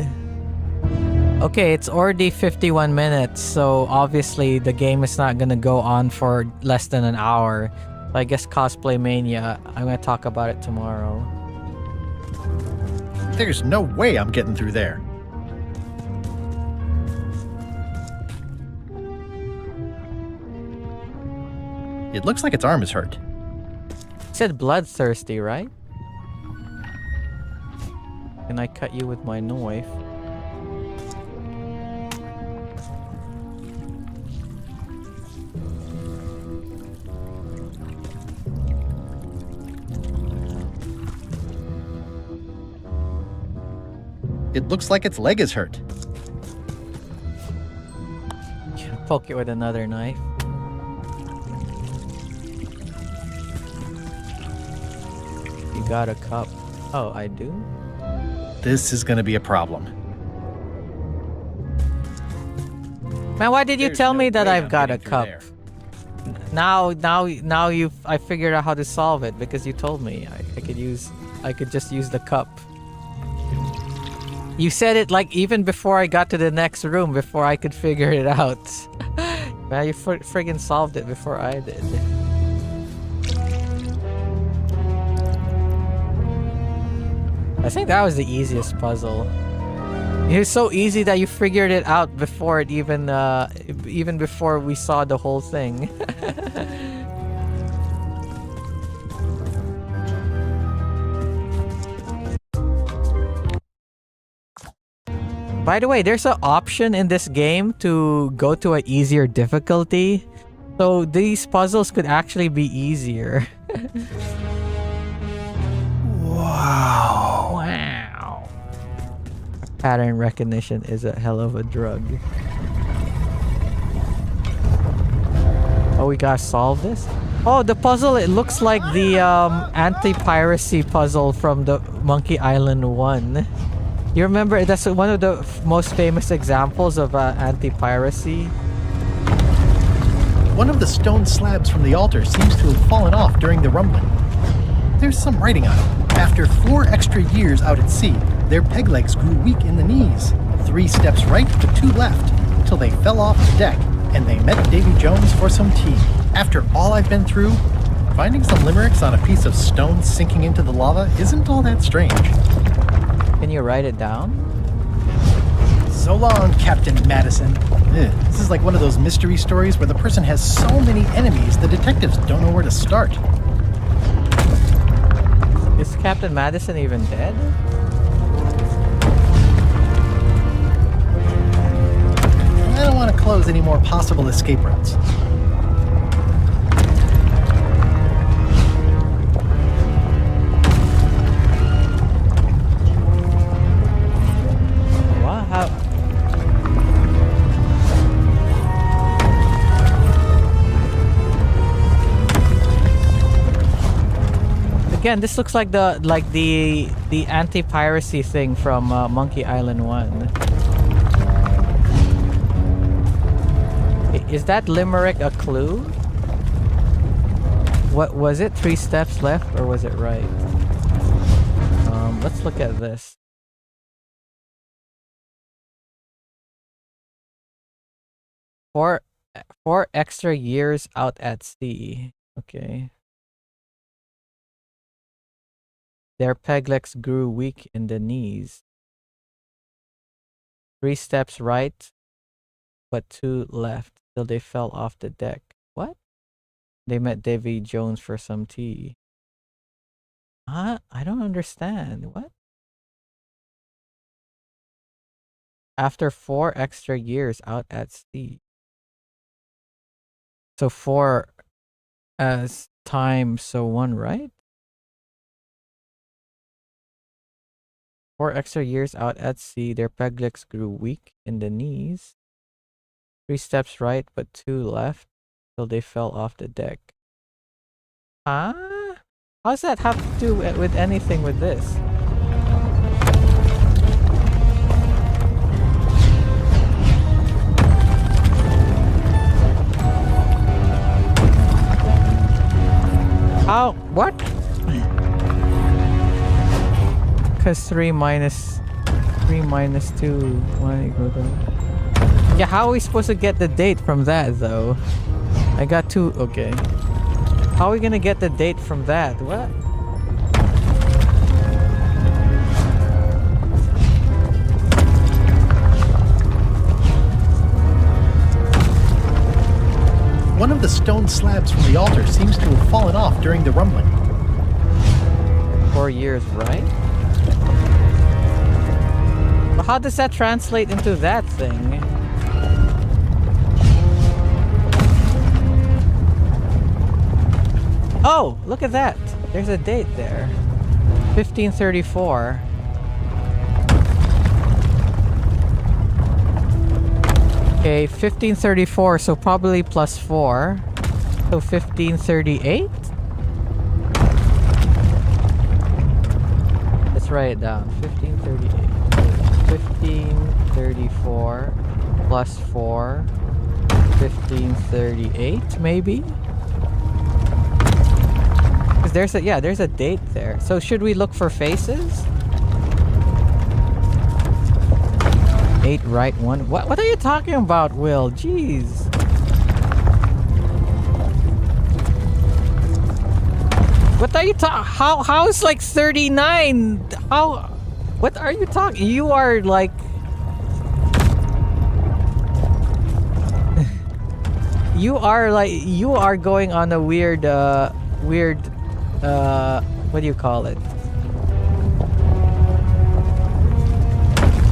Okay, it's already 51 minutes, so obviously the game is not gonna go on for less than an hour. So I guess Cosplay Mania, I'm gonna talk about it tomorrow. There's no way I'm getting through there. It looks like its arm is hurt. It said bloodthirsty, right? Can I cut you with my knife? It looks like its leg is hurt. Poke it with another knife. You got a cup. Oh, I do? This is gonna be a problem. Man, why did you There's tell no me that way I've I'm got a getting through cup? there. Now I figured out how to solve it because you told me I could just use the cup. You said it like even before I got to the next room, before I could figure it out. Man, you friggin' solved it before I did. I think that was the easiest puzzle. It was so easy that you figured it out before it even before we saw the whole thing. By the way, there's an option in this game to go to an easier difficulty. So these puzzles could actually be easier. Wow. Wow. Pattern recognition is a hell of a drug. Oh, we gotta solve this? Oh, the puzzle, it looks like the anti-piracy puzzle from the Monkey Island 1. You remember, that's one of the most famous examples of anti-piracy. One of the stone slabs from the altar seems to have fallen off during the rumbling. There's some writing on it. After 4 extra years out at sea, their peg legs grew weak in the knees. 3 steps right, but 2 left, till they fell off the deck, and they met Davy Jones for some tea. After all I've been through, finding some limericks on a piece of stone sinking into the lava isn't all that strange. Can you write it down? So long, Captain Madison. This is like one of those mystery stories where the person has so many enemies, the detectives don't know where to start. Is Captain Madison even dead? I don't want to close any more possible escape routes. Wow. Again, this looks like the anti-piracy thing from Monkey Island 1. Is that limerick a clue? What was it? 3 steps left, or was it right? Let's look at this. For 4 extra years out at sea. Okay. Their peg legs grew weak in the knees. 3 steps right, but 2 left till they fell off the deck. What? They met Davy Jones for some tea. Huh? I don't understand. What? After 4 extra years out at sea. So 4 as time, so 1, right? 4 extra years out at sea, their peg legs grew weak in the knees. 3 steps right, but 2 left till they fell off the deck. Huh? How does that have to do with anything with this? How? What? Because 3 minus 2, 1 equals to... Yeah, how are we supposed to get the date from that, though? I got 2... Okay. How are we gonna get the date from that? What? One of the stone slabs from the altar seems to have fallen off during the rumbling. 4 years, right? But how does that translate into that thing? Oh, look at that. There's a date there. 1534. Okay, 1534, so probably plus 4. So 1538? Let's write it down. 1538. 1534 plus 4. 1538, maybe? Because there's a date there. So should we look for faces? 8 right, 1. What are you talking about, Will? Jeez. What are you talking? How is like 39? How? What are you talking? You are like. You are going on a weird what do you call it?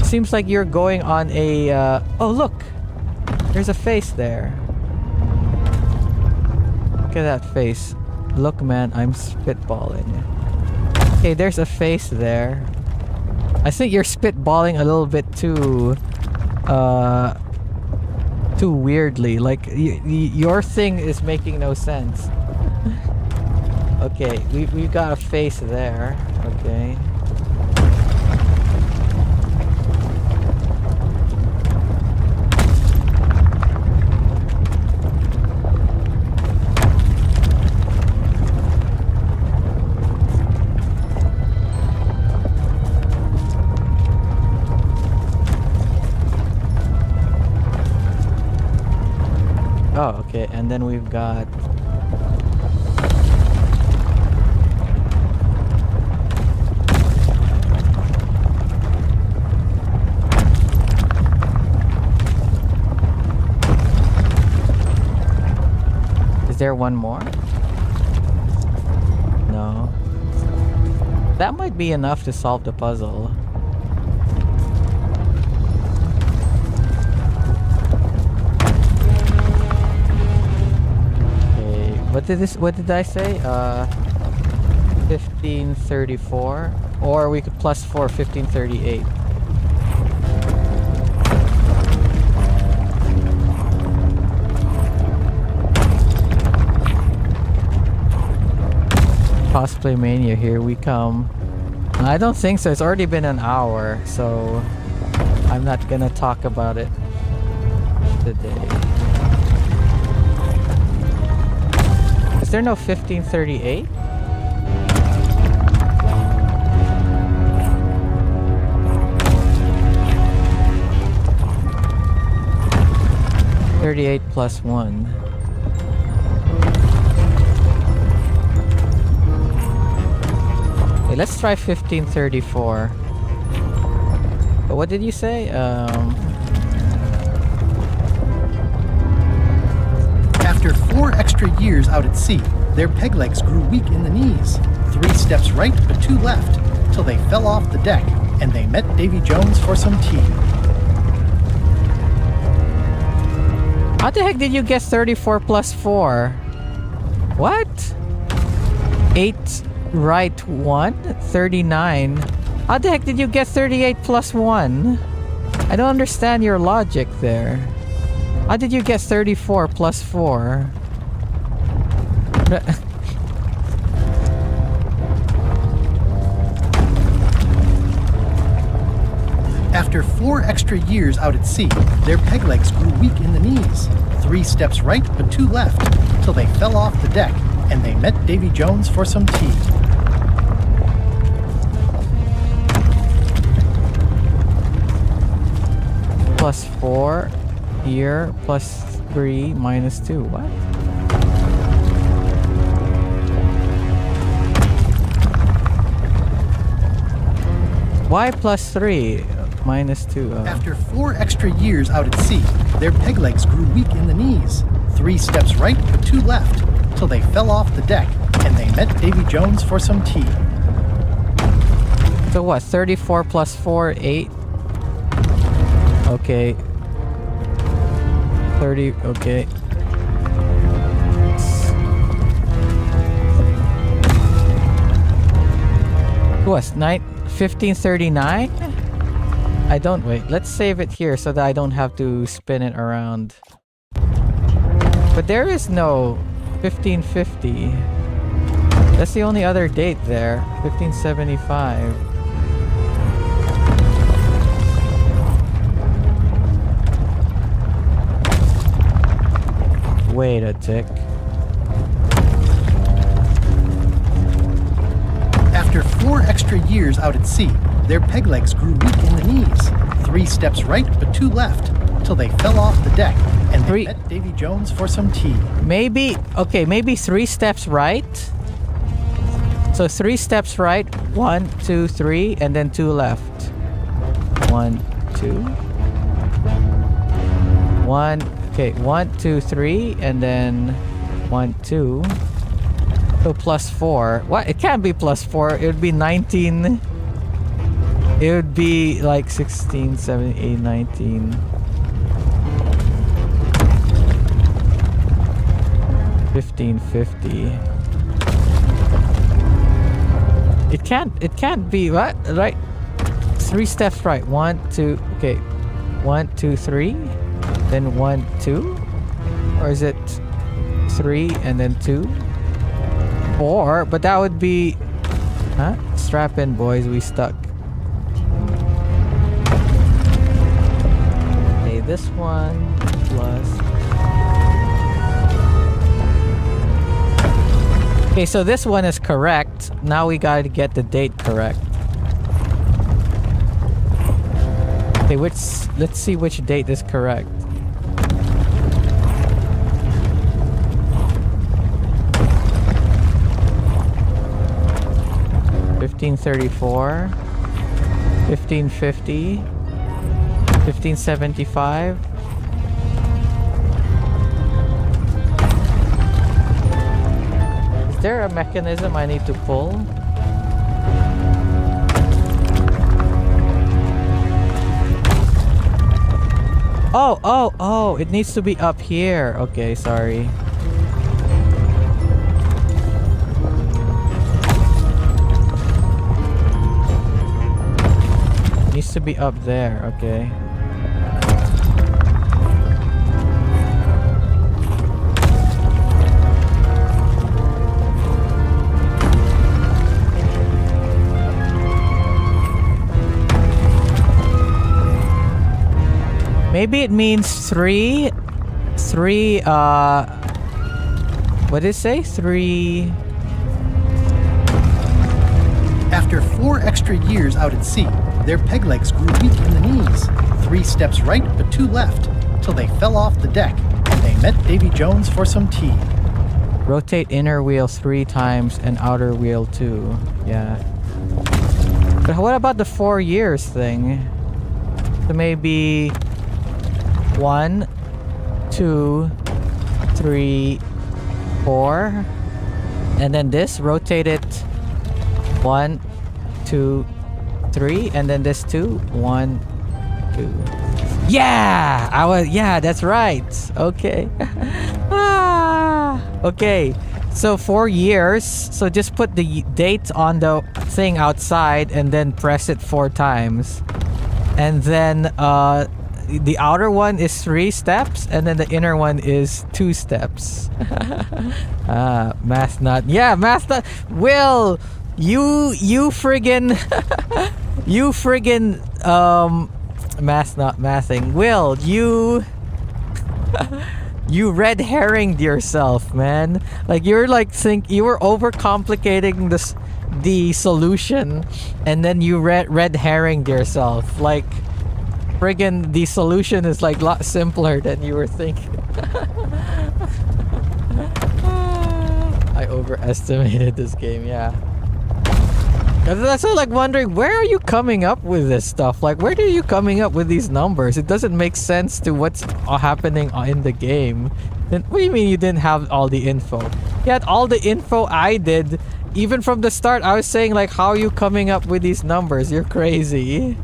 Seems like you're going on a oh look, there's a face there. Look at that face. Look, man, I'm spitballing. Okay, there's a face there. I think you're spitballing a little bit too weirdly. Like your thing is making no sense. Okay, we've got a face there. Okay. Oh, okay, and then we've got... Is there one more? No. That might be enough to solve the puzzle. What did I say? 1534, or we could plus 4, 1538. Cosplay Mania, here we come. I don't think so. It's already been an hour, so I'm not gonna talk about it today. Is there no 1538? 38 plus 1. Okay, let's try 1534. But what did you say? After 4 extra years out at sea, their peg legs grew weak in the knees. 3 steps right, but 2 left, till they fell off the deck, and they met Davy Jones for some tea. How the heck did you guess 34 plus 4? What? 8 right 1? 39. How the heck did you get 38 plus 1? I don't understand your logic there. How did you get 34 plus 4? After 4 extra years out at sea, their peg legs grew weak in the knees. 3 steps right, but 2 left, till they fell off the deck, and they met Davy Jones for some tea. Plus 4 here, plus 3 minus 2. What? Why plus 3 minus 2? After 4 extra years out at sea, their peg legs grew weak in the knees. 3 steps right, but 2 left, till they fell off the deck, and they met Davy Jones for some tea. So what? 34 plus 4, 8? Okay. 30, okay. What's 1539? I don't wait. Let's save it here so that I don't have to spin it around. But there is no 1550. That's the only other date there. 1575. Wait a tick. After 4 extra years out at sea, their peg legs grew weak in the knees. 3 steps right, but 2 left, till they fell off the deck, and they met Davy Jones for some tea. Maybe, okay, maybe 3 steps right. So 3 steps right, 1, 2, 3, and then 2 left. 1, 2. 1, okay, 1, 2, 3, and then 1, 2. So plus 4. What? It can't be plus 4. It would be 19. It would be like 16, 17, 18, 19. 1550. It can't be what? Right? 3 steps right. 1, 2, okay. 1, 2, 3. Then 1, 2? Or is it 3 and then 2? 4, but that would be... Huh? Strap in, boys. We stuck. Okay, this one plus... Okay, so this one is correct. Now we gotta get the date correct. Okay, let's see which date is correct. 1534, 1550, 1575. Is there a mechanism I need to pull? Oh, it needs to be up here. Okay, sorry. Needs to be up there, okay. Maybe it means three, what did it say? 3... After 4 extra years out at sea, their peg legs grew weak in the knees. 3 steps right, but 2 left, till they fell off the deck, met Davy Jones for some tea. Rotate inner wheel 3 times and outer wheel 2. Yeah. But what about the 4 years thing? So maybe 1, 2, 3, 4. And then this, rotate it 1, 2, 3. And then this 2. 1, 2. Yeah! Yeah, that's right. Okay. Okay. So 4 years. So just put the date on the thing outside and then press it 4 times. And then the outer one is 3 steps and then the inner one is 2 steps. Math nut. Yeah, math nut. Will, you friggin you friggin math not mathing. Will, you you red herringed yourself, man. Like you're like you were overcomplicating the solution and then you red herringed yourself. Like friggin' the solution is like a lot simpler than you were thinking. I overestimated this game, yeah. That's so like wondering, where are you coming up with this stuff? Like, where are you coming up with these numbers? It doesn't make sense to what's happening in the game. Then what do you mean you didn't have all the info? You had all the info I did. Even from the start, I was saying like, how are you coming up with these numbers? You're crazy.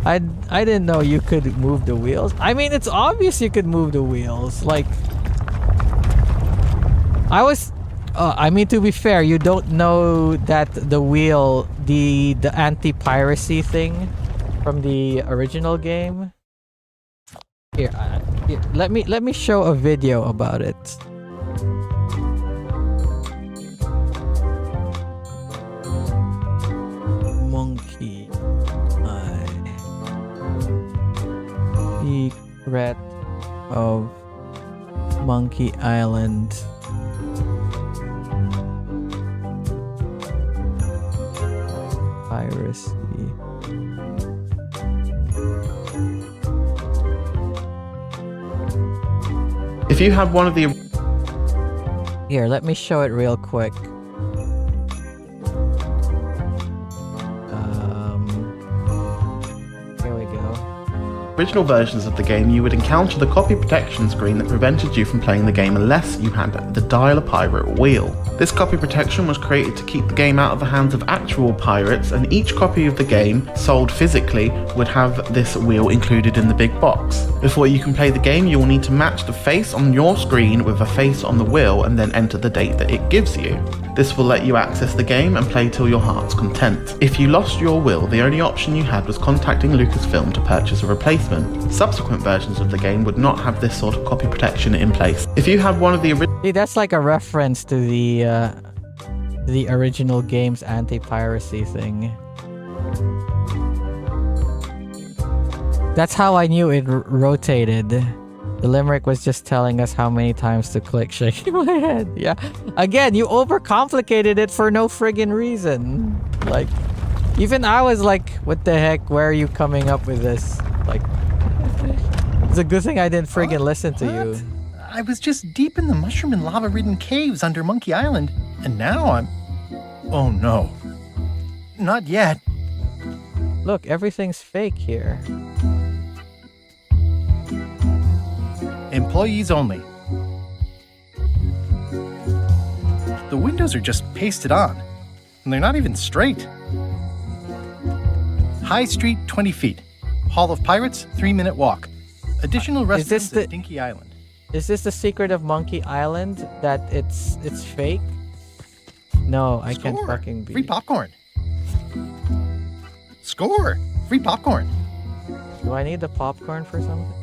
I didn't know you could move the wheels. I mean, it's obvious you could move the wheels. Like, I mean, to be fair, you don't know that the wheel, the anti-piracy thing from the original game. Here, let me show a video about it. Monkey Eye. Secret of Monkey Island. Piracy. If you have one of the... Here, let me show it real quick. Here we go. Original versions of the game, you would encounter the copy protection screen that prevented you from playing the game unless you had the Dial-A-Pirate wheel. This copy protection was created to keep the game out of the hands of actual pirates, and each copy of the game sold physically would have this wheel included in the big box. Before you can play the game, you will need to match the face on your screen with a face on the wheel and then enter the date that it gives you. This will let you access the game and play till your heart's content. If you lost your wheel, the only option you had was contacting Lucasfilm to purchase a replacement. Subsequent versions of the game would not have this sort of copy protection in place. If you have one of the original... See, that's like a reference to the original game's anti-piracy thing. That's how I knew it rotated. The limerick was just telling us how many times to click, shaking my head. Yeah. Again, you overcomplicated it for no friggin' reason. Like, even I was like, what the heck? Where are you coming up with this? Like, it's a good thing I didn't friggin' listen to you. I was just deep in the mushroom and lava-ridden caves under Monkey Island, and now I'm... Oh no. Not yet. Look, everything's fake here. Employees only. The windows are just pasted on, and they're not even straight. High Street, 20 feet. Hall of Pirates, 3-minute walk. Additional restrooms at Dinky Island. Is this the secret of Monkey Island? That it's fake? No, I can't fucking be. Free popcorn. Score! Free popcorn. Do I need the popcorn for something?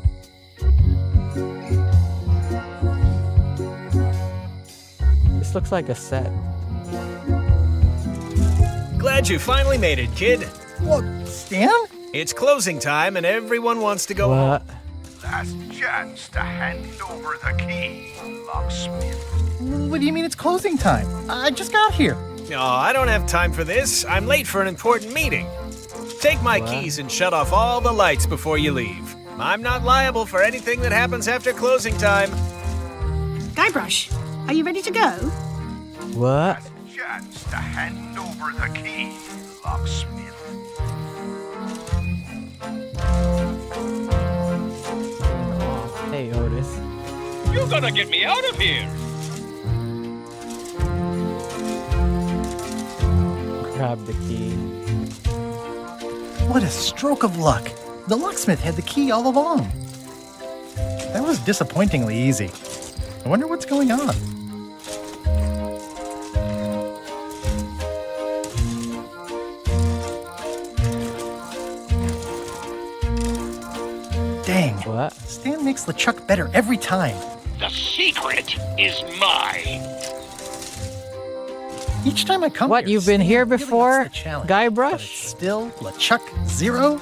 This looks like a set. Glad you finally made it, kid. What, Stan? It's closing time and everyone wants to go home. Last chance to hand over the key, locksmith. What do you mean it's closing time? I just got here. No, I don't have time for this. I'm late for an important meeting. Take my keys and shut off all the lights before you leave. I'm not liable for anything that happens after closing time. Guybrush, are you ready to go? What? Chance to hand over the key, locksmith. Hey, Otis. You gotta get me out of here! Grab the key. What a stroke of luck. The locksmith had the key all along. That was disappointingly easy. I wonder what's going on. Dang. What? Stan makes LeChuck better every time. The secret is mine! Each time I come What, here, you've been Stan here really ups before, the challenge. But Guybrush? it's still LeChuck 0,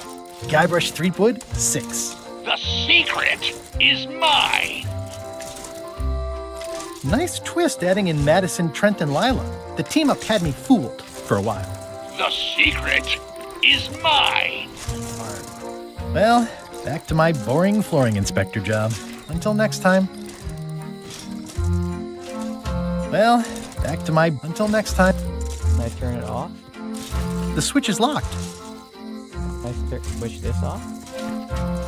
Guybrush Threepwood 6. The secret is mine! Nice twist adding in Madison, Trent, and Lila. The team up had me fooled for a while. The secret is mine! Well, back to my boring flooring inspector job. Until next time. Well, back to my... Until next time. Can I turn it off? The switch is locked. Can I switch this off?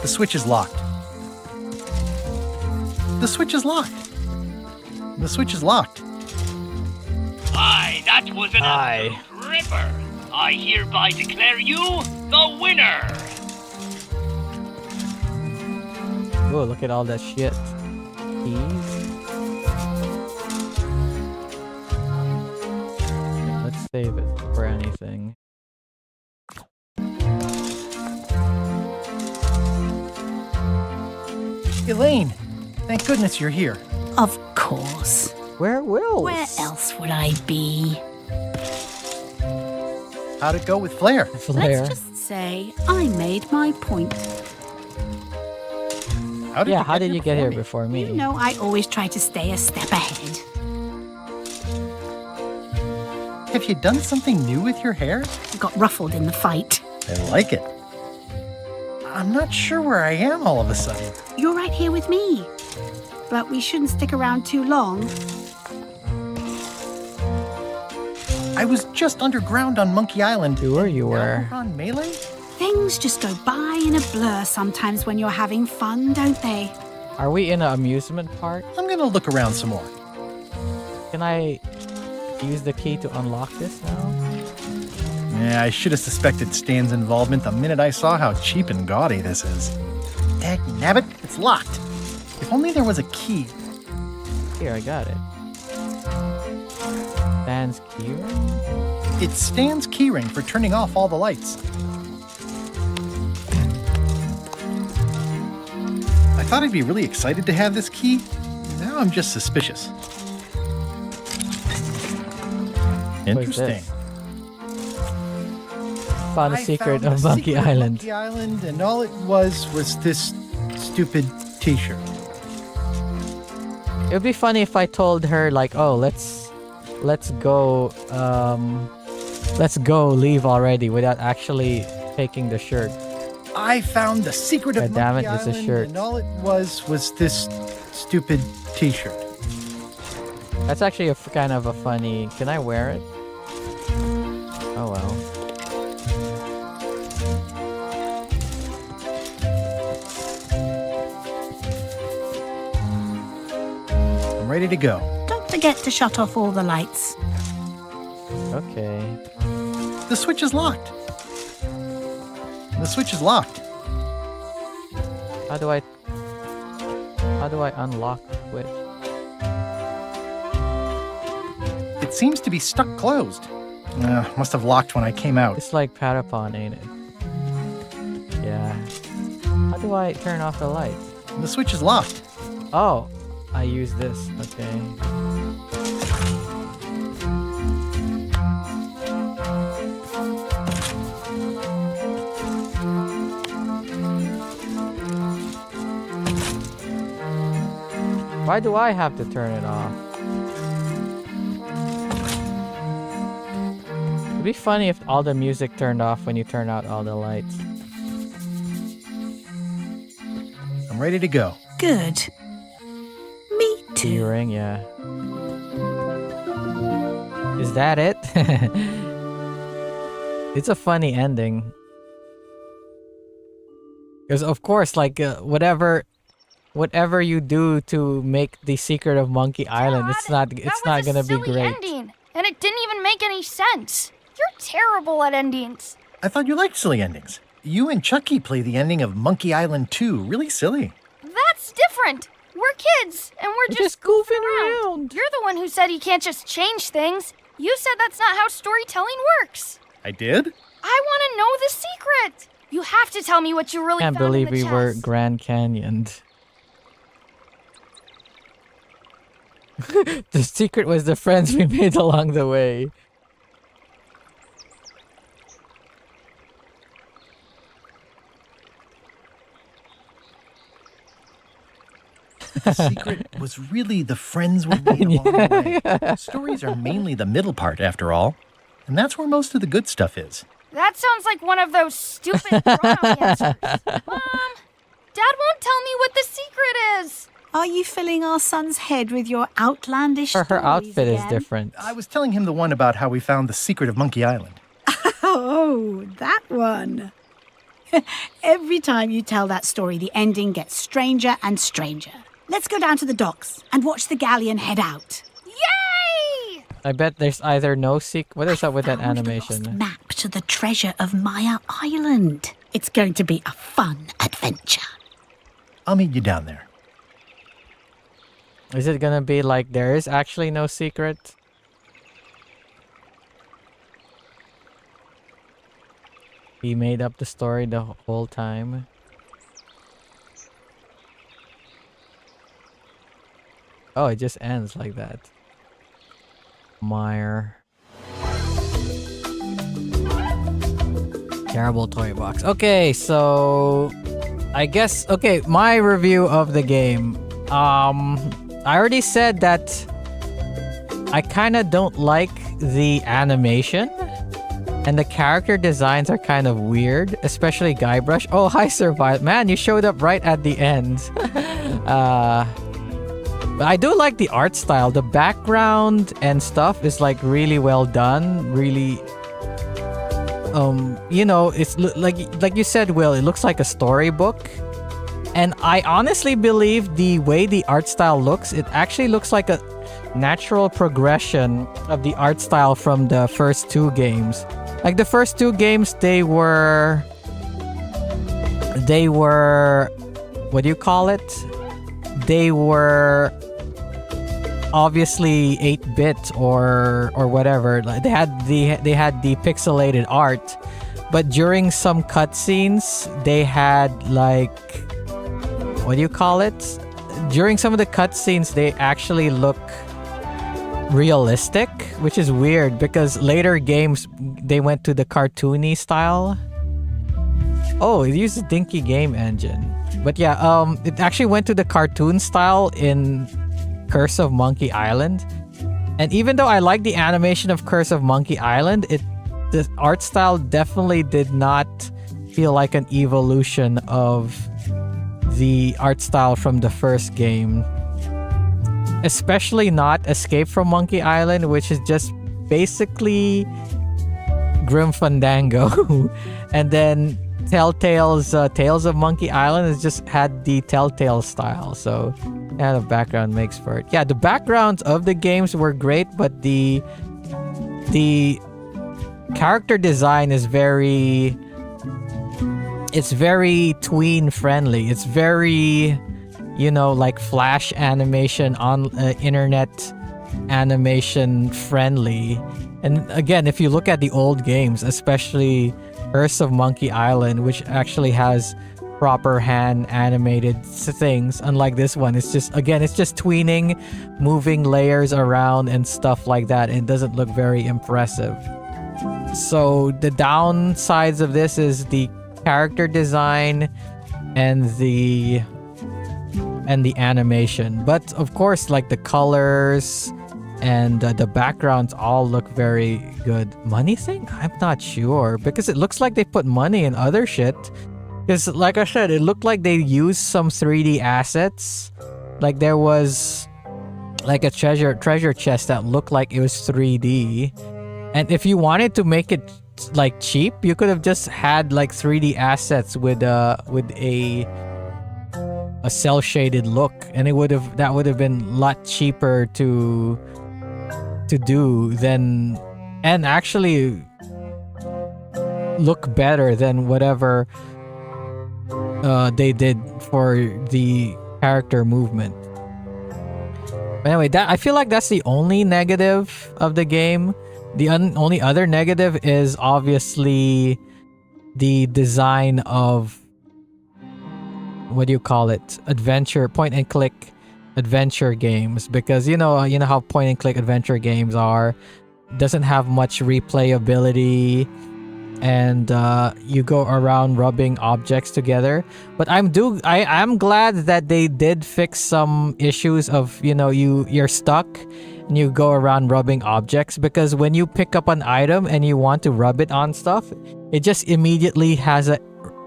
The switch is locked. The switch is locked. The switch is locked. Aye, that was an absolute ripper! I hereby declare you the winner! Oh, look at all that shit. Keys. Let's save it for anything. Elaine, thank goodness you're here. Of course. Where will? Where else would I be? How'd it go with Flair? Flair. Let's just say I made my point. How did you get here before me? You know I always try to stay a step ahead. Have you done something new with your hair? Got ruffled in the fight. I like it. I'm not sure where I am all of a sudden. You're right here with me. But we shouldn't stick around too long. I was just underground on Monkey Island. Sure you were. On Melee? Things just go by in a blur sometimes when you're having fun, don't they? Are we in an amusement park? I'm gonna look around some more. Can I use the key to unlock this now? Yeah, I should have suspected Stan's involvement the minute I saw how cheap and gaudy this is. Dagnabbit, it's locked. If only there was a key. Here, I got it. Stan's keyring? It's Stan's keyring for turning off all the lights. I thought I'd be really excited to have this key. Now I'm just suspicious. Interesting. Found a secret of Monkey Island. Monkey Island, and all it was this stupid T-shirt. It would be funny if I told her like, "Oh, let's go, leave already," without actually taking the shirt. I found the secret of God damn it, Monkey it's a Island, shirt. and all it was this stupid T-shirt. That's actually kind of a funny. Can I wear it? Oh well. I'm ready to go. Don't forget to shut off all the lights. Okay. The switch is locked. The switch is locked. How do I unlock the switch? It seems to be stuck closed. Must have locked when I came out. It's like Patapon, ain't it? Yeah. How do I turn off the lights? The switch is locked. Oh, I use this. Okay. Why do I have to turn it off? It'd be funny if all the music turned off when you turn out all the lights. I'm ready to go. Good. Me Earring, yeah. Is that it? It's a funny ending. Because of course, like whatever you do to make the secret of Monkey Island, it's not gonna be great. Ending, and it didn't even make any sense. You're terrible at endings. I thought you liked silly endings. You and Chucky play the ending of Monkey Island 2 really silly. That's different. We're kids, and we're just goofing around. You're the one who said you can't just change things. You said that's not how storytelling works. I did? I want to know the secret. You have to tell me what you really Can't found believe in the we were chest. Grand Canyoned. The secret was the friends we made along the way. The secret was really the friends we made along the way. Stories are mainly the middle part, after all. And that's where most of the good stuff is. That sounds like one of those stupid drawn-out answers. Mom, Dad won't tell me what the secret is. Are you filling our son's head with your outlandish Her stories outfit is again? different. I was telling him the one about how we found the secret of Monkey Island. Oh, that one. Every time you tell that story, the ending gets stranger and stranger. Let's go down to the docks and watch the galleon head out. Yay! I bet there's either no secret. What is up with that animation? Map to the treasure of Maya Island. It's going to be a fun adventure. I'll meet you down there. Is it gonna be like there is actually no secret? He made up the story the whole time. Oh, it just ends like that. Meyer. Terrible toy box. Okay, so I guess my review of the game. I already said that I kind of don't like the animation and the character designs are kind of weird, especially Guybrush. Oh, hi Survive. Man, you showed up right at the end. But I do like the art style. The background and stuff is like really well done. Really, you know, it's like you said, Will, it looks like a storybook. And I honestly believe the way the art style looks, it actually looks like a natural progression of the art style from the first two games. Like the first two games, they were, what do you call it? They were obviously 8-bit or whatever. Like they had the pixelated art, but during some cutscenes, they had like, what do you call it? During some of the cutscenes, they actually look realistic, which is weird because later games, they went to the cartoony style. Oh, it used a dinky game engine. But yeah, it actually went to the cartoon style in Curse of Monkey Island. And even though I like the animation of Curse of Monkey Island, the art style definitely did not feel like an evolution of the art style from the first game. Especially not Escape from Monkey Island, which is just basically Grim Fandango. And then Telltale's Tales of Monkey Island has just had the Telltale style. So yeah, the background makes for it. Yeah, the backgrounds of the games were great, but the character design is very tween friendly. It's very, you know, like Flash animation on internet animation friendly. And again, if you look at the old games, especially Curse of Monkey Island, which actually has proper hand animated things, unlike this one, it's just tweening, moving layers around and stuff like that. It doesn't look very impressive. So the downsides of this is the character design and the animation. But of course, like the colors and the backgrounds all look very good. Money thing? I'm not sure because it looks like they put money in other shit. Because like I said, it looked like they used some 3D assets. Like there was like a treasure chest that looked like it was 3D. And if you wanted to make it like cheap, you could have just had like 3D assets with a cell shaded look, and that would have been a lot cheaper to do than, and actually look better than whatever they did for the character movement. But anyway, I feel like that's the only negative of the game. The only other negative is obviously the design of, what do you call it, adventure, point and click adventure games, because you know how point and click adventure games are, doesn't have much replayability, and you go around rubbing objects together. But I'm glad that they did fix some issues of, you're stuck and you go around rubbing objects, because when you pick up an item and you want to rub it on stuff, it just immediately has a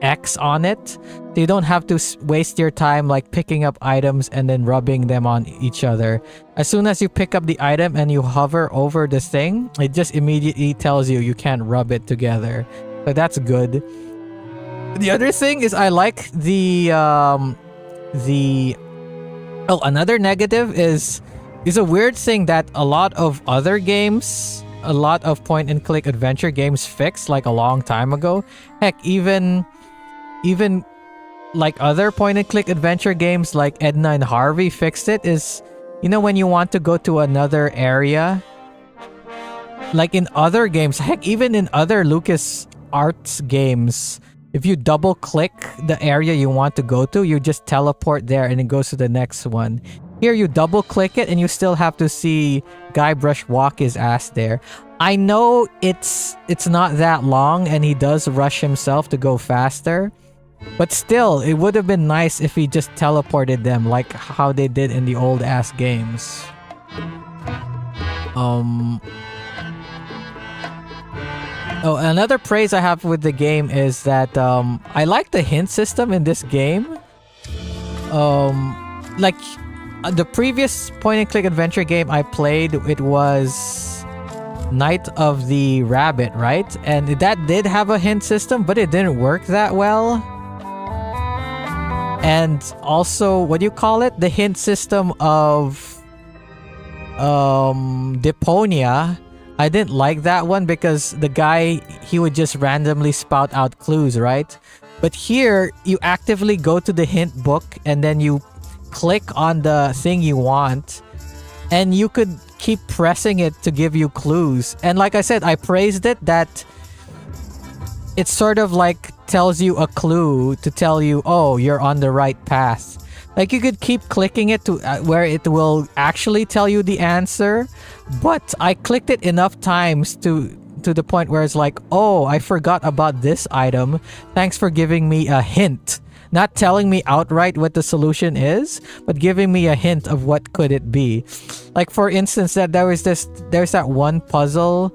X on it. So you don't have to waste your time like picking up items and then rubbing them on each other. As soon as you pick up the item and you hover over the thing, it just immediately tells you can't rub it together. So that's good. The other thing is I like another negative is a weird thing that a lot of other games, a lot of point and click adventure games fixed like a long time ago. Heck, even like other point and click adventure games like Edna and Harvey fixed it, is when you want to go to another area, like in other games, heck, even in other LucasArts games, if you double click the area you want to go to, you just teleport there and it goes to the next one. Here you double click it and you still have to see Guybrush walk his ass there. I know it's not that long and he does rush himself to go faster, but still, it would have been nice if he just teleported them like how they did in the old ass games. Oh, another praise I have with the game is that I like the hint system in this game. Like the previous point and click adventure game I played, it was Night of the Rabbit, right? And that did have a hint system, but it didn't work that well. And also, what do you call it? The hint system of Deponia, I didn't like that one because the guy, he would just randomly spout out clues, right? But here, you actively go to the hint book and then you click on the thing you want, and you could keep pressing it to give you clues. And like I said, I praised it that it sort of like tells you a clue to tell you, oh, you're on the right path. Like you could keep clicking it to where it will actually tell you the answer, but I clicked it enough times to the point where it's like, oh, I forgot about this item. Thanks for giving me a hint. Not telling me outright what the solution is, but giving me a hint of what could it be. Like for instance, there's that one puzzle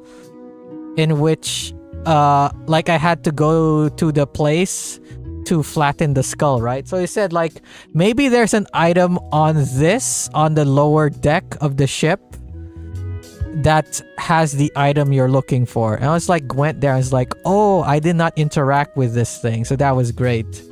in which like I had to go to the place to flatten the skull, right? So he said like, maybe there's an item on the lower deck of the ship that has the item you're looking for. And I was like, went there and was like, oh, I did not interact with this thing. So that was great.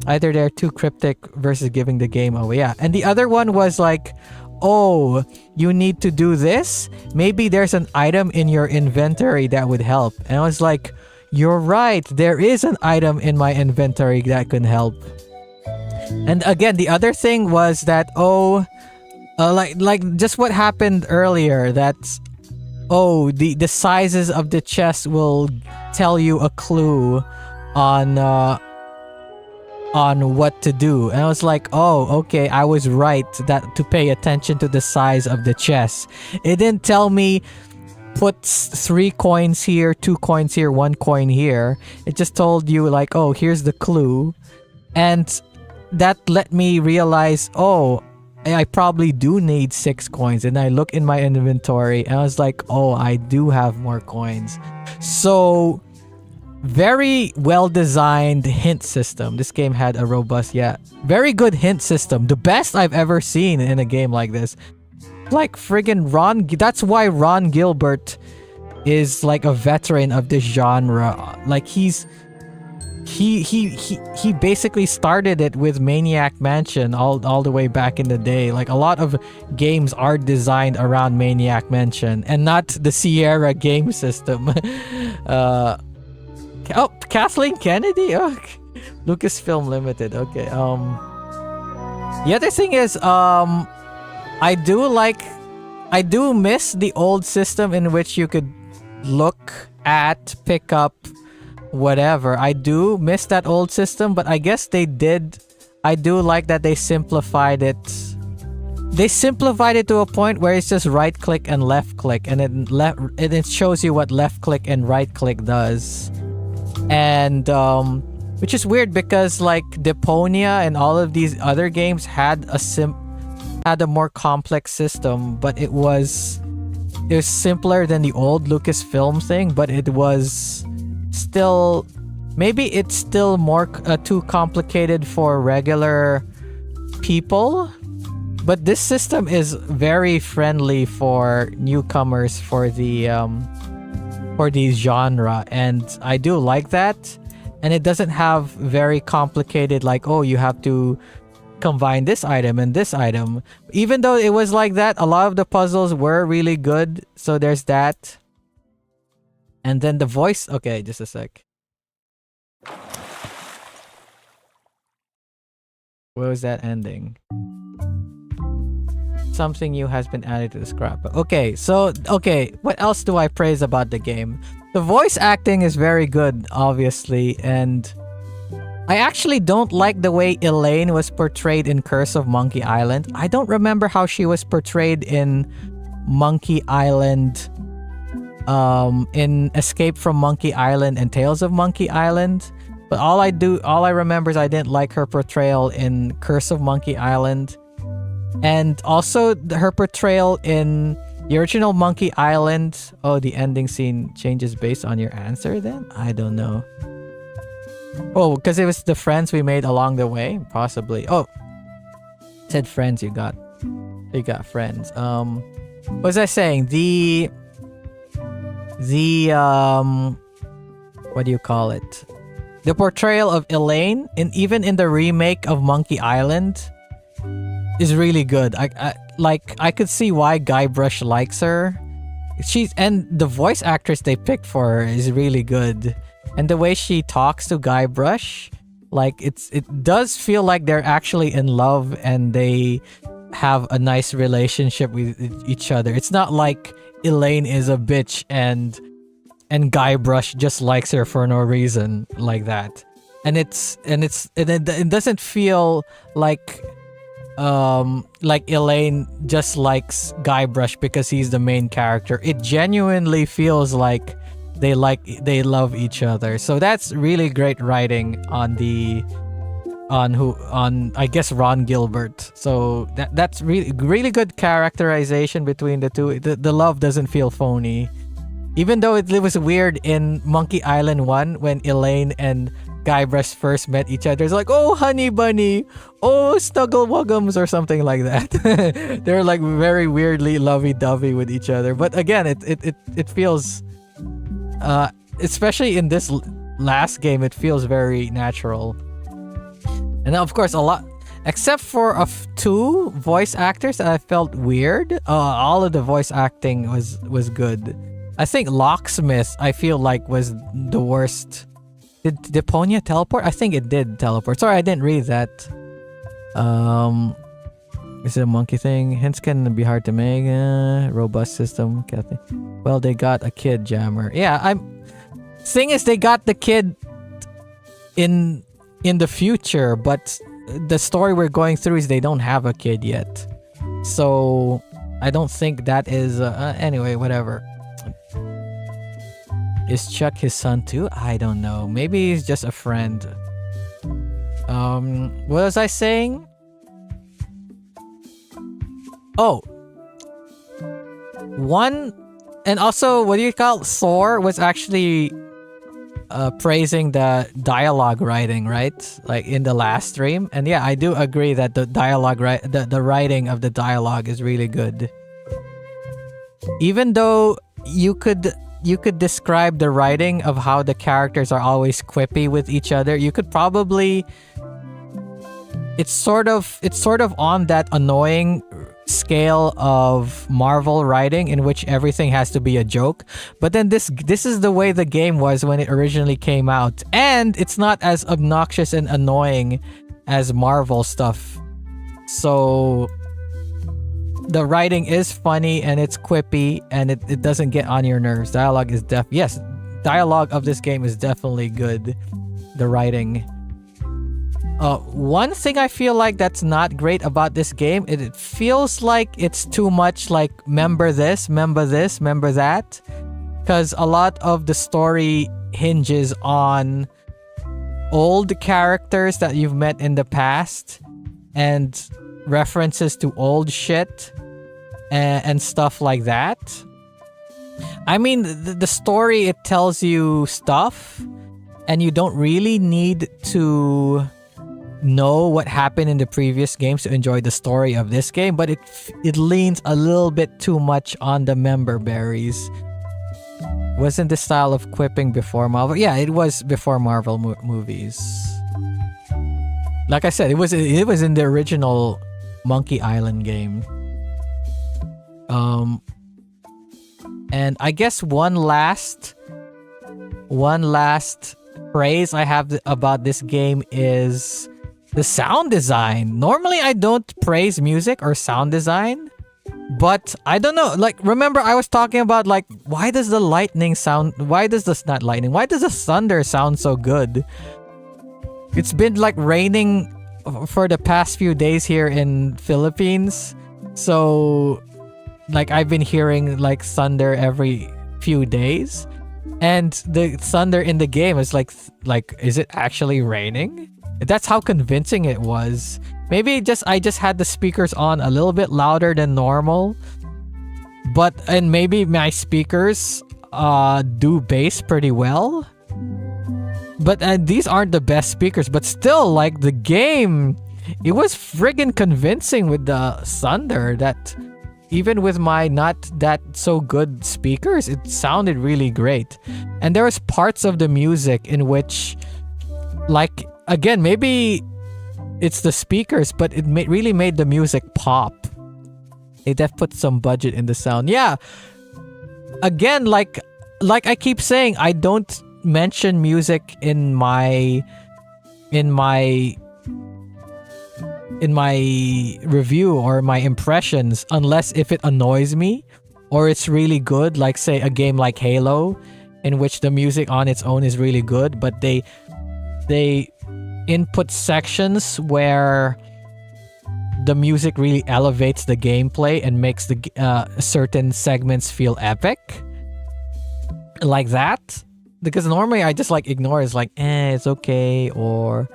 Either they're too cryptic versus giving the game away. Yeah. And the other one was like, oh, you need to do this? Maybe there's an item in your inventory that would help. And I was like, you're right. There is an item in my inventory that can help. And again, the other thing was that, like just what happened earlier, that, the sizes of the chest will tell you a clue on what to do. And I was like, oh, okay, I was right that to pay attention to the size of the chest. It didn't tell me put 3 coins here, 2 coins here, 1 coin here. It just told you like, oh, here's the clue. And that let me realize, oh, I probably do need 6 coins. And I look in my inventory and I was like, oh, I do have more coins. So very well-designed hint system. This game had a robust, very good hint system. The best I've ever seen in a game like this. like friggin' Ron. That's why Ron Gilbert is like a veteran of this genre. Like he basically started it with Maniac Mansion all the way back in the day. Like a lot of games are designed around Maniac Mansion and not the Sierra game system. Kathleen Kennedy? Oh, Lucasfilm Limited. Okay. The other thing is I do miss the old system in which you could look at, pick up, whatever. I do miss that old system, but I guess they did. I do like that they simplified it. They simplified it to a point where it's just right click and left click, and it shows you what left click and right click does. And which is weird because like Deponia and all of these other games had a more complex system, but it was simpler than the old Lucasfilm thing, but it was still, maybe it's still more too complicated for regular people, but this system is very friendly for newcomers for the genre, and I do like that. And it doesn't have very complicated, like, oh, you have to combine this item and this item. Even though it was like that, a lot of the puzzles were really good, so there's that. And then the voice... Okay, just a sec. What was that ending? Something new has been added to the scrapbook. Okay, what else do I praise about the game? The voice acting is very good, obviously, and I actually don't like the way Elaine was portrayed in Curse of Monkey Island. I don't remember how she was portrayed in Monkey Island, in Escape from Monkey Island and Tales of Monkey Island. But all I remember is I didn't like her portrayal in Curse of Monkey Island. And also her portrayal in the original Monkey Island. Oh, the ending scene changes based on your answer then? I don't know. Oh, because it was the friends we made along the way? Possibly. Oh, said friends you got friends. What was I saying? The what do you call it? The portrayal of Elaine, even in the remake of Monkey Island, is really good. I could see why Guybrush likes her. And the voice actress they picked for her is really good. And the way she talks to Guybrush, like it does feel like they're actually in love and they have a nice relationship with each other. It's not like Elaine is a bitch and Guybrush just likes her for no reason like that. And it doesn't feel like Elaine just likes Guybrush because he's the main character. It genuinely feels like they love each other. So that's really great writing on I guess Ron Gilbert. So that's really good characterization between the two. The love doesn't feel phony. Even though it was weird in Monkey Island 1 when Elaine and Guybrush first met each other. It's like, oh, honey bunny, oh, snuggle wuggums, or something like that. They're like very weirdly lovey-dovey with each other. But again, it feels, especially in this last game, it feels very natural. And of course, a lot, except for two voice actors that I felt weird. All of the voice acting was good. I think Locksmith, I feel like, was the worst. Did Deponia teleport? I think it did teleport. Sorry, I didn't read that. Is it a monkey thing? Hints can be hard to make. Robust system, Kathy. Well, they got a kid, Jammer. Yeah, thing is, they got the kid in the future, but the story we're going through is they don't have a kid yet. So I don't think that is. Anyway, whatever. Is Chuck his son too? I don't know. Maybe he's just a friend. What was I saying? Oh. And also, what do you call it? Thor was actually praising the dialogue writing, right? Like in the last stream. And yeah, I do agree that the dialogue, the writing of the dialogue is really good even though you could describe the writing of how the characters are always quippy with each other, you could probably it's sort of on that annoying scale of Marvel writing in which everything has to be a joke. But then this is the way the game was when it originally came out, and it's not as obnoxious and annoying as Marvel stuff. So the writing is funny and it's quippy and it doesn't get on your nerves. Dialogue is dialogue of this game is definitely good. The writing. One thing I feel like that's not great about this game, it feels like it's too much like member this, member that. Because a lot of the story hinges on old characters that you've met in the past and references to old shit and stuff like that. I mean, the story, it tells you stuff and you don't really need to know what happened in the previous games to enjoy the story of this game, but it leans a little bit too much on the member berries. Wasn't the style of quipping before Marvel? Yeah, it was before Marvel movies. Like I said, it was in the original Monkey Island game. And I guess one last praise I have about this game is the sound design. Normally I don't praise music or sound design, but I don't know, like, remember I was talking about like, why does the thunder sound so good? It's been like raining for the past few days here in Philippines, so like I've been hearing like thunder every few days, and the thunder in the game is like is it actually raining? That's how convincing it was. Maybe I just had the speakers on a little bit louder than normal, and maybe my speakers do bass pretty well. But these aren't the best speakers, but still, like, the game, it was friggin' convincing with the thunder that even with my not that so good speakers, it sounded really great. And there was parts of the music in which, like, again, maybe it's the speakers, but it really made the music pop. It def put some budget in the sound. Yeah. Again, like I keep saying, I don't mention music in my review or my impressions unless if it annoys me or it's really good, like say a game like Halo, in which the music on its own is really good, but they input sections where the music really elevates the gameplay and makes the certain segments feel epic, like that. Because normally I just like ignore it. It's like, it's okay, or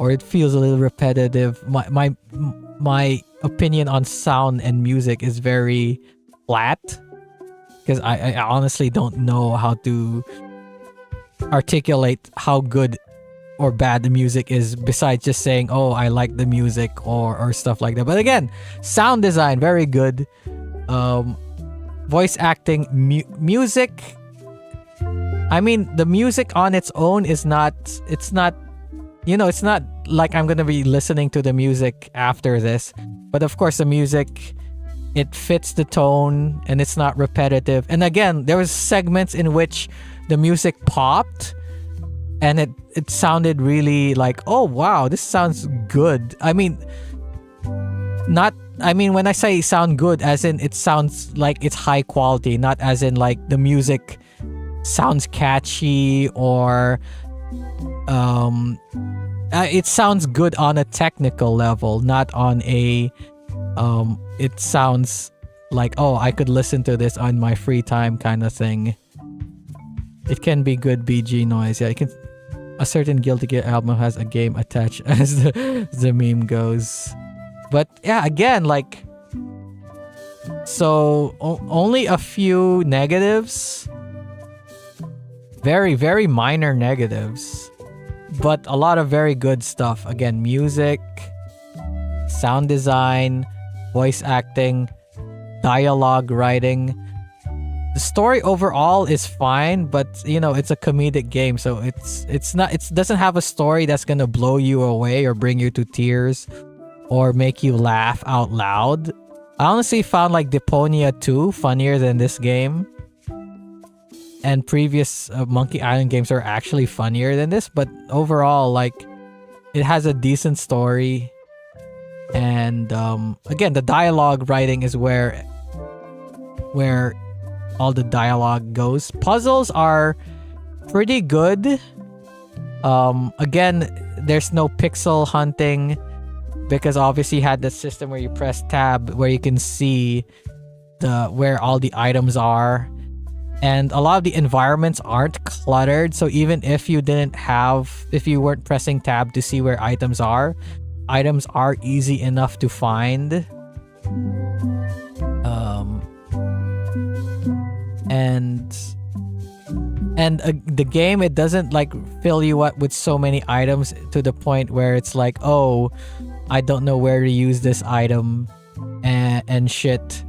it feels a little repetitive. My opinion on sound and music is very flat, because I honestly don't know how to articulate how good or bad the music is, besides just saying, oh, I like the music or stuff like that. But again, sound design, very good. Voice acting, music. I mean, the music on its own is not, it's not like I'm gonna be listening to the music after this. But of course, the music, it fits the tone and it's not repetitive. And again, there was segments in which the music popped and it sounded really like, oh wow, this sounds good. I mean, when I say sound good, as in it sounds like it's high quality, not as in like the music sounds catchy or it sounds good on a technical level, not on a it sounds like, oh, I could listen to this on my free time kind of thing. It can be good BG noise. Yeah, a certain Guilty Gear album has a game attached, as the meme goes. But yeah, again, like, so only a few negatives. Very, very minor negatives, but a lot of very good stuff. Again, music, sound design, voice acting, dialogue writing. the story overall is fine, but you know, it's a comedic game, so it doesn't have a story that's gonna blow you away or bring you to tears or make you laugh out loud. I honestly found like Deponia 2 funnier than this game. And previous Monkey Island games are actually funnier than this, but overall, like, it has a decent story. And again, the dialogue writing is where all the dialogue goes. Puzzles are pretty good. Again, there's no pixel hunting because obviously you had the system where you press tab where you can see where all the items are. And a lot of the environments aren't cluttered, so even if you weren't pressing tab to see where items are easy enough to find. The game, it doesn't like fill you up with so many items to the point where it's like, oh, I don't know where to use this item and shit.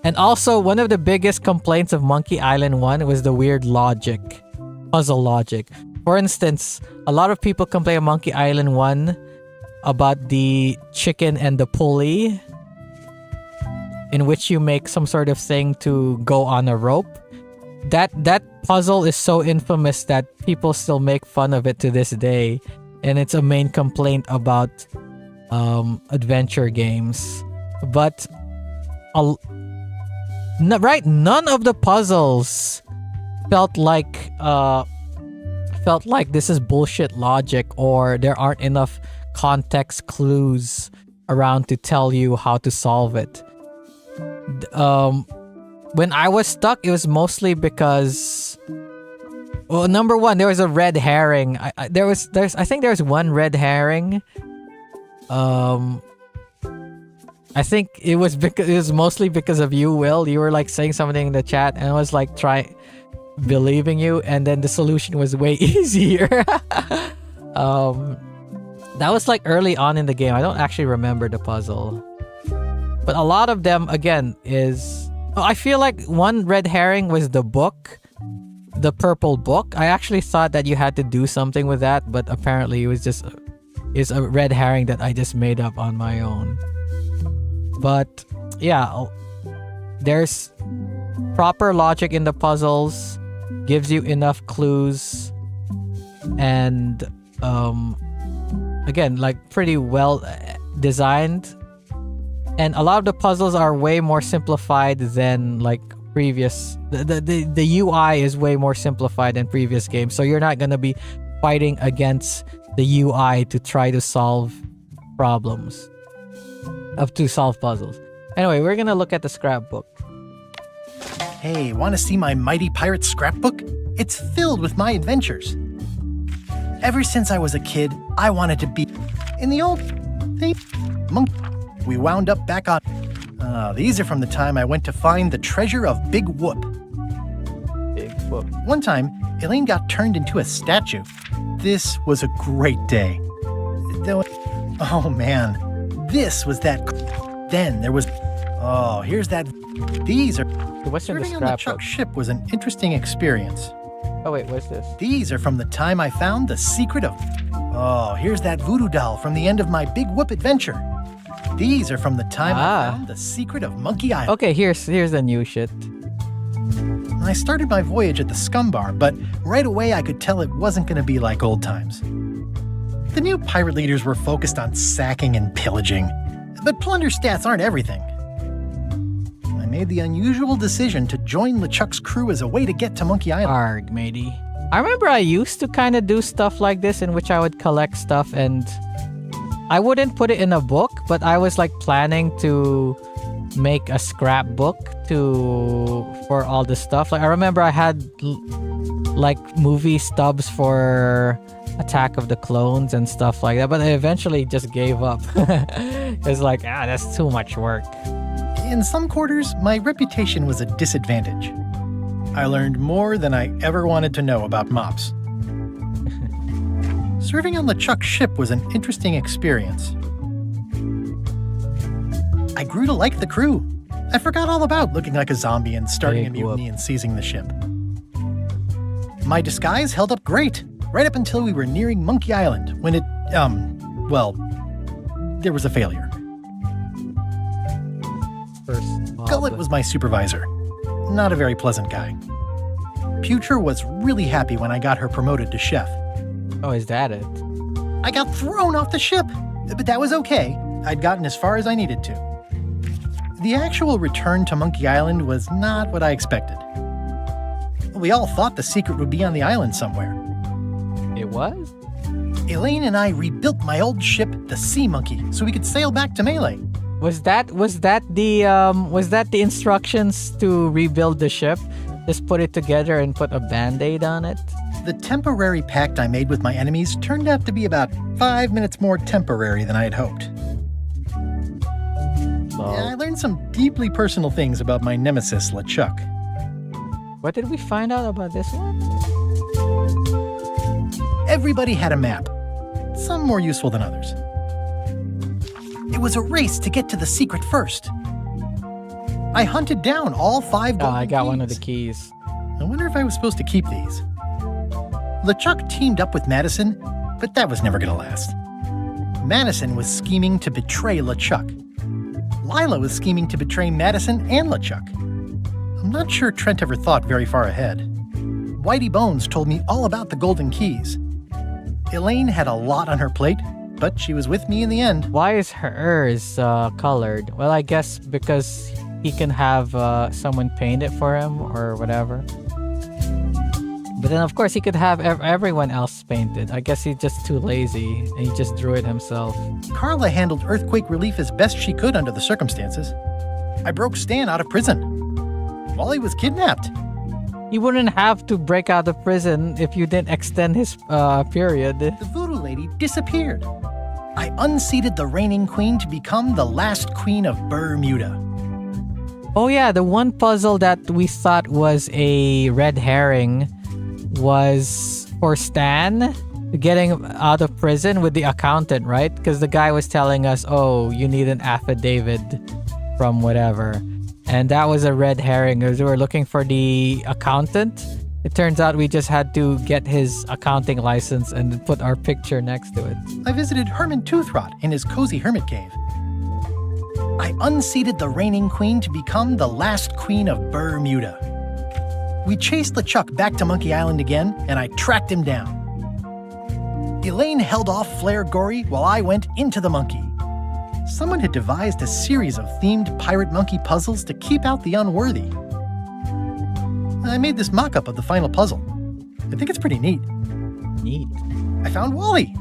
And also, one of the biggest complaints of Monkey Island 1 was the weird logic, puzzle logic. For instance, a lot of people complain of Monkey Island 1 about the chicken and the pulley, in which you make some sort of thing to go on a rope. That puzzle is so infamous that people still make fun of it to this day, and it's a main complaint about adventure games. But none of the puzzles felt like this is bullshit logic, or there aren't enough context clues around to tell you how to solve it. When I was stuck, it was mostly because, well, number one, there was a red herring. I think there was one red herring. I think it was mostly because of you, Will. You were like saying something in the chat, and I was like believing you, and then the solution was way easier. That was like early on in the game. I don't actually remember the puzzle, but a lot of them again I feel like one red herring was the book, the purple book. I actually thought that you had to do something with that, but apparently it's a red herring that I just made up on my own. But yeah, there's proper logic in the puzzles, gives you enough clues, and again, like pretty well designed. And a lot of the puzzles are way more simplified than like previous. The UI is way more simplified than previous games, so you're not gonna be fighting against the UI to try to solve problems. To solve puzzles. Anyway, we're gonna look at the scrapbook. Hey, want to see my Mighty Pirate scrapbook? It's filled with my adventures. Ever since I was a kid, I wanted to be in the old thing. Monk. We wound up back on. These are from the time I went to find the treasure of Big Whoop. Big Whoop. One time, Elaine got turned into a statue. This was a great day. Oh man. This was that. Then there was. Oh, here's that. These are. What's in the Serving on the Chuck ship was an interesting experience. Oh wait, what's this? These are from the time I found the secret of. Oh, here's that voodoo doll from the end of my Big Whoop adventure. These are from the time I found the secret of Monkey Island. Okay, here's the new shit. I started my voyage at the Scum Bar, but right away I could tell it wasn't going to be like old times. The new pirate leaders were focused on sacking and pillaging, but plunder stats aren't everything. I made the unusual decision to join LeChuck's crew as a way to get to Monkey Island. Arg, matey. I remember I used to kind of do stuff like this in which I would collect stuff, and I wouldn't put it in a book, but I was like planning to make a scrapbook for all the stuff. Like I remember I had like movie stubs for Attack of the Clones and stuff like that, but I eventually just gave up. It's like, that's too much work. In some quarters, my reputation was a disadvantage. I learned more than I ever wanted to know about mops. Serving on LeChuck's ship was an interesting experience. I grew to like the crew. I forgot all about looking like a zombie and starting a Big mutiny and seizing the ship. My disguise held up great, right up until we were nearing Monkey Island, when it, well, there was a failure. Gullet was my supervisor. Not a very pleasant guy. Putre was really happy when I got her promoted to chef. Oh, is that it? I got thrown off the ship, but that was okay. I'd gotten as far as I needed to. The actual return to Monkey Island was not what I expected. We all thought the secret would be on the island somewhere. It was? Elaine and I rebuilt my old ship, the Sea Monkey, so we could sail back to Melee. Was that the instructions to rebuild the ship? Just put it together and put a band-aid on it? The temporary pact I made with my enemies turned out to be about 5 minutes more temporary than I had hoped. I learned some deeply personal things about my nemesis, LeChuck. What did we find out about this one? Everybody had a map, some more useful than others. It was a race to get to the secret first. I hunted down all 5 golden I got keys. one of the keys. I wonder if I was supposed to keep these. LeChuck teamed up with Madison, but that was never going to last. Madison was scheming to betray LeChuck. Lila was scheming to betray Madison and LeChuck. I'm not sure Trent ever thought very far ahead. Whitey Bones told me all about the golden keys. Elaine had a lot on her plate, but she was with me in the end. Why is hers colored? Well, I guess because he can have someone paint it for him or whatever. But then, of course, he could have everyone else painted. I guess he's just too lazy and he just drew it himself. Carla handled earthquake relief as best she could under the circumstances. I broke Stan out of prison. Wally was kidnapped. He wouldn't have to break out of prison if you didn't extend his period. The voodoo lady disappeared. I unseated the reigning queen to become the last queen of Bermuda. Oh yeah, the one puzzle that we thought was a red herring was for Stan getting out of prison with the accountant, right? Because the guy was telling us, oh, you need an affidavit from whatever. And that was a red herring because we were looking for the accountant. It turns out we just had to get his accounting license and put our picture next to it. I visited Herman Toothrot in his cozy hermit cave. I unseated the reigning queen to become the last queen of Bermuda. We chased LeChuck back to Monkey Island again, and I tracked him down. Elaine held off Flare Gory while I went into the monkey. Someone had devised a series of themed pirate monkey puzzles to keep out the unworthy. I made this mock-up of the final puzzle. I think it's pretty neat. Neat. I found Wally.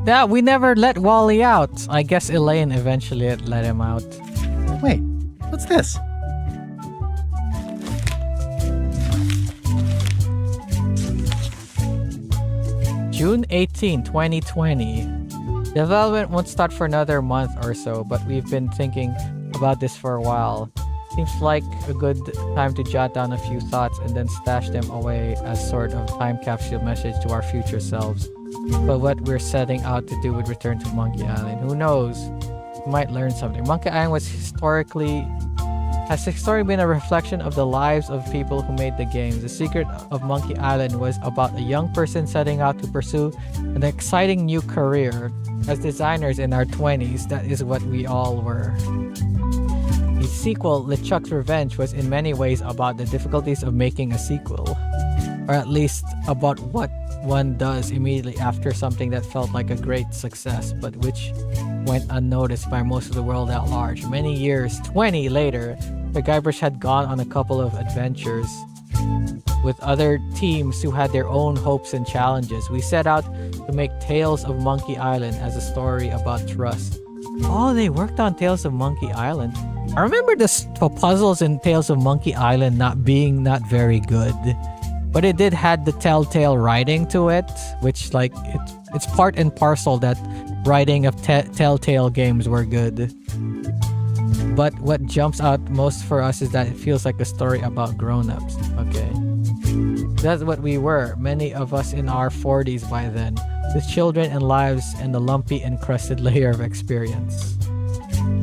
Yeah, we never let Wally out. I guess Elaine eventually let him out. Wait, what's this? June 18, 2020. Development won't start for another month or so, but we've been thinking about this for a while. Seems like a good time to jot down a few thoughts and then stash them away as sort of time capsule message to our future selves. But what we're setting out to do would return to Monkey Island. Who knows? We might learn something. Monkey Island has historically been a reflection of the lives of people who made the games. The secret of Monkey Island was about a young person setting out to pursue an exciting new career. As designers in our 20s, that is what we all were. The sequel, LeChuck's Revenge, was in many ways about the difficulties of making a sequel. Or at least about what one does immediately after something that felt like a great success, but which went unnoticed by most of the world at large. Many years, 20 later, the Guybrush had gone on a couple of adventures with other teams who had their own hopes and challenges. We set out to make Tales of Monkey Island as a story about trust. Oh, they worked on Tales of Monkey Island. I remember the puzzles in Tales of Monkey Island not very good. But it did had the telltale writing to it, which like it's part and parcel that writing of telltale games were good. But what jumps out most for us is that it feels like a story about grown-ups. Okay. That's what we were, many of us in our 40s by then, with children and lives and the lumpy encrusted layer of experience.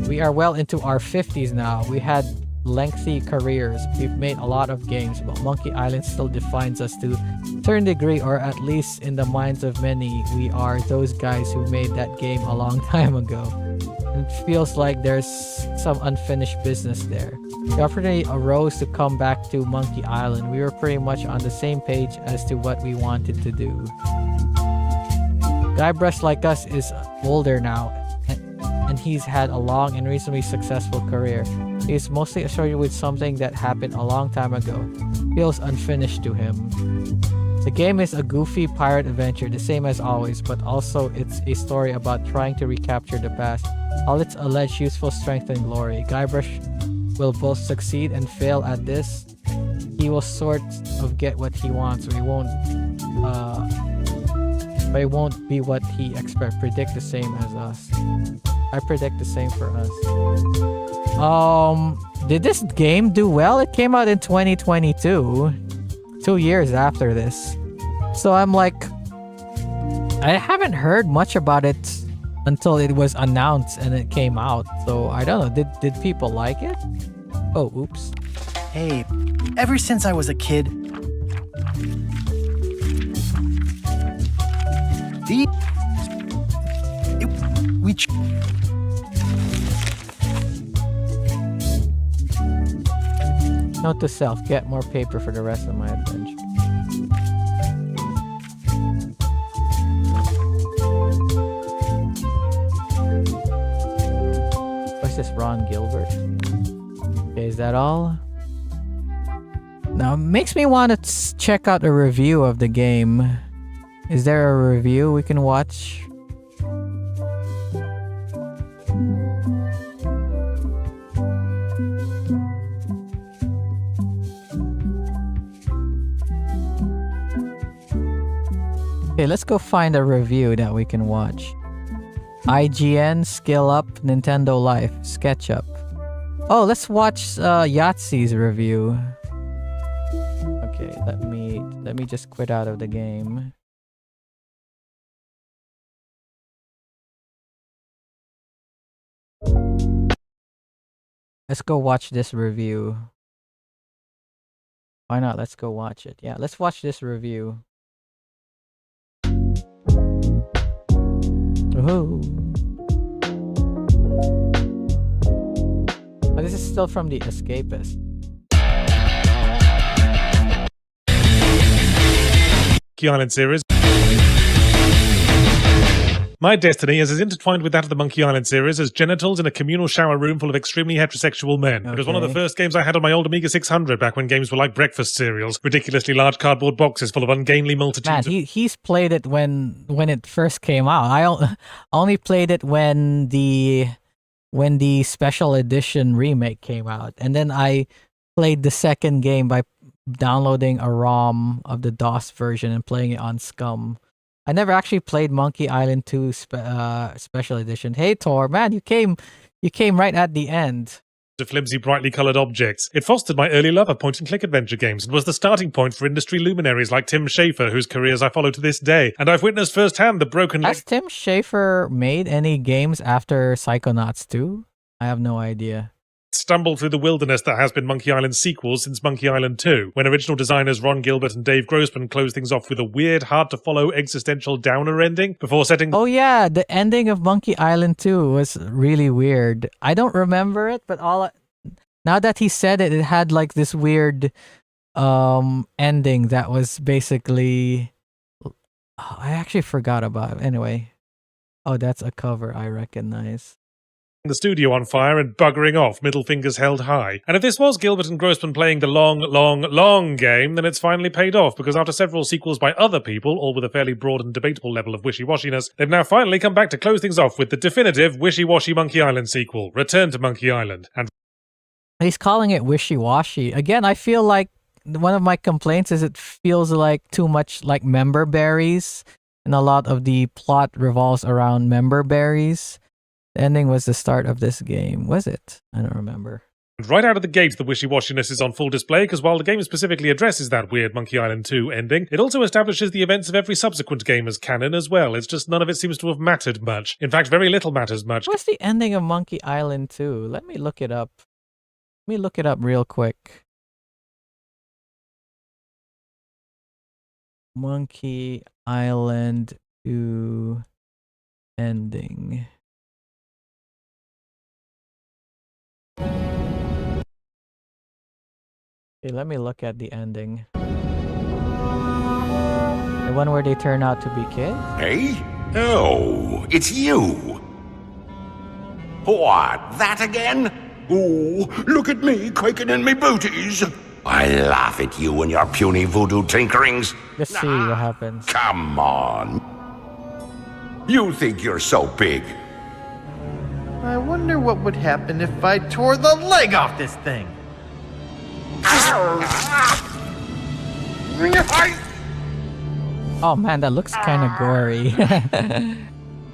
We are well into our 50s now. We had lengthy careers. We've made a lot of games, but Monkey Island still defines us to a certain degree, or at least in the minds of many, we are those guys who made that game a long time ago. It feels like there's some unfinished business there. The opportunity arose to come back to Monkey Island. We were pretty much on the same page as to what we wanted to do. Guybrush, like us, is older now, and he's had a long and reasonably successful career. He is mostly associated with something that happened a long time ago. Feels unfinished to him. The game is a goofy pirate adventure, the same as always, but also it's a story about trying to recapture the past. All its alleged useful strength and glory. Guybrush will both succeed and fail at this. He will sort of get what he wants, but it won't be what he expects. Predict the same as us. I predict the same for us. Did this game do well? It came out in 2022. 2 years after this. So I'm like, I haven't heard much about it until it was announced and it came out. So I don't know. Did people like it? Oh, oops. Hey, ever since I was a kid, Note to self, get more paper for the rest of my adventure. What's this, Ron Gilbert? Okay, is that all? Now, it makes me want to check out a review of the game. Is there a review we can watch? Okay, let's go find a review that we can watch. IGN, Skill Up, Nintendo Life, SketchUp. Oh, let's watch Yahtzee's review. Okay, let me just quit out of the game. Let's go watch this review. Why not? Let's go watch it. Yeah, let's watch this review. Oh. Oh, this is still from The Escapist. Monkey Island series. My destiny is as intertwined with that of the Monkey Island series as genitals in a communal shower room full of extremely heterosexual men. It was one of the first games I had on my old Amiga 600 back when games were like breakfast cereals, ridiculously large cardboard boxes full of ungainly multitudes. Man, he's played it when it first came out. I only played it when the special edition remake came out, and then I played the second game by downloading a ROM of the DOS version and playing it on Scum. I never actually played Monkey Island 2 special edition. Hey Tor, man, you came right at the end. Of flimsy, brightly coloured objects. It fostered my early love of point-and-click adventure games and was the starting point for industry luminaries like Tim Schafer, whose careers I follow to this day. And I've witnessed firsthand the broken... Has Tim Schafer made any games after Psychonauts 2? I have no idea. Stumbled through the wilderness that has been Monkey Island's sequel since Monkey Island 2, when original designers Ron Gilbert and Dave Grossman closed things off with a weird, hard-to-follow existential downer ending before setting... Oh yeah, the ending of Monkey Island 2 was really weird. I don't remember it, but now that he said it, it had like this weird ending that was basically... Oh, I actually forgot about it. Anyway. Oh, that's a cover I recognize. The studio on fire and buggering off, middle fingers held high. And if this was Gilbert and Grossman playing the long game, then it's finally paid off, because after several sequels by other people, all with a fairly broad and debatable level of wishy-washiness, they've now finally come back to close things off with the definitive wishy-washy Monkey Island sequel, Return to Monkey Island. And he's calling it wishy-washy. Again, I feel like one of my complaints is it feels like too much like member berries, and a lot of the plot revolves around member berries. The ending was the start of this game. Was it? I don't remember. Right out of the gate, the wishy-washiness is on full display, because while the game specifically addresses that weird Monkey Island 2 ending, it also establishes the events of every subsequent game as canon as well. It's just none of it seems to have mattered much. In fact, very little matters much. What's the ending of Monkey Island 2? Let me look it up. Let me look it up real quick. Monkey Island 2 ending. Okay, let me look at the ending. The one where they turn out to be kids? Hey? Oh, it's you. What, that again? Oh, look at me quaking in me booties. I laugh at you and your puny voodoo tinkerings. Let's see what happens. Come on. You think you're so big. I wonder what would happen if I tore the leg off this thing. Oh man, that looks kind of gory.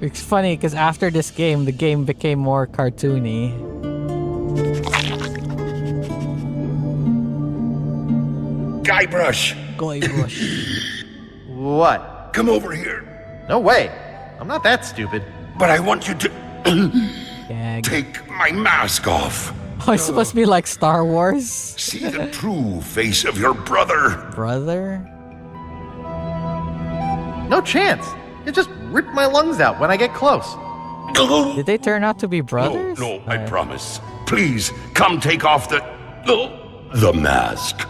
It's funny because after this game, the game became more cartoony. Guybrush. Guybrush. What? Come over here. No way. I'm not that stupid. But I want you to Gag. take my mask off. Oh, it's supposed to be like Star Wars? See the true face of your brother. Brother? No chance. It just ripped my lungs out when I get close. Did they turn out to be brothers? No, I promise. Please, come take off the mask.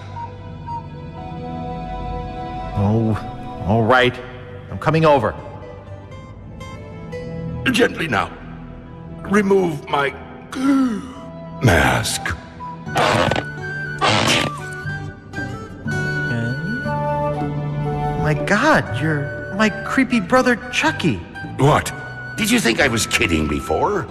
Oh, all right. I'm coming over. Gently now. Remove my mask. My God, you're my creepy brother Chucky. What? Did you think I was kidding before?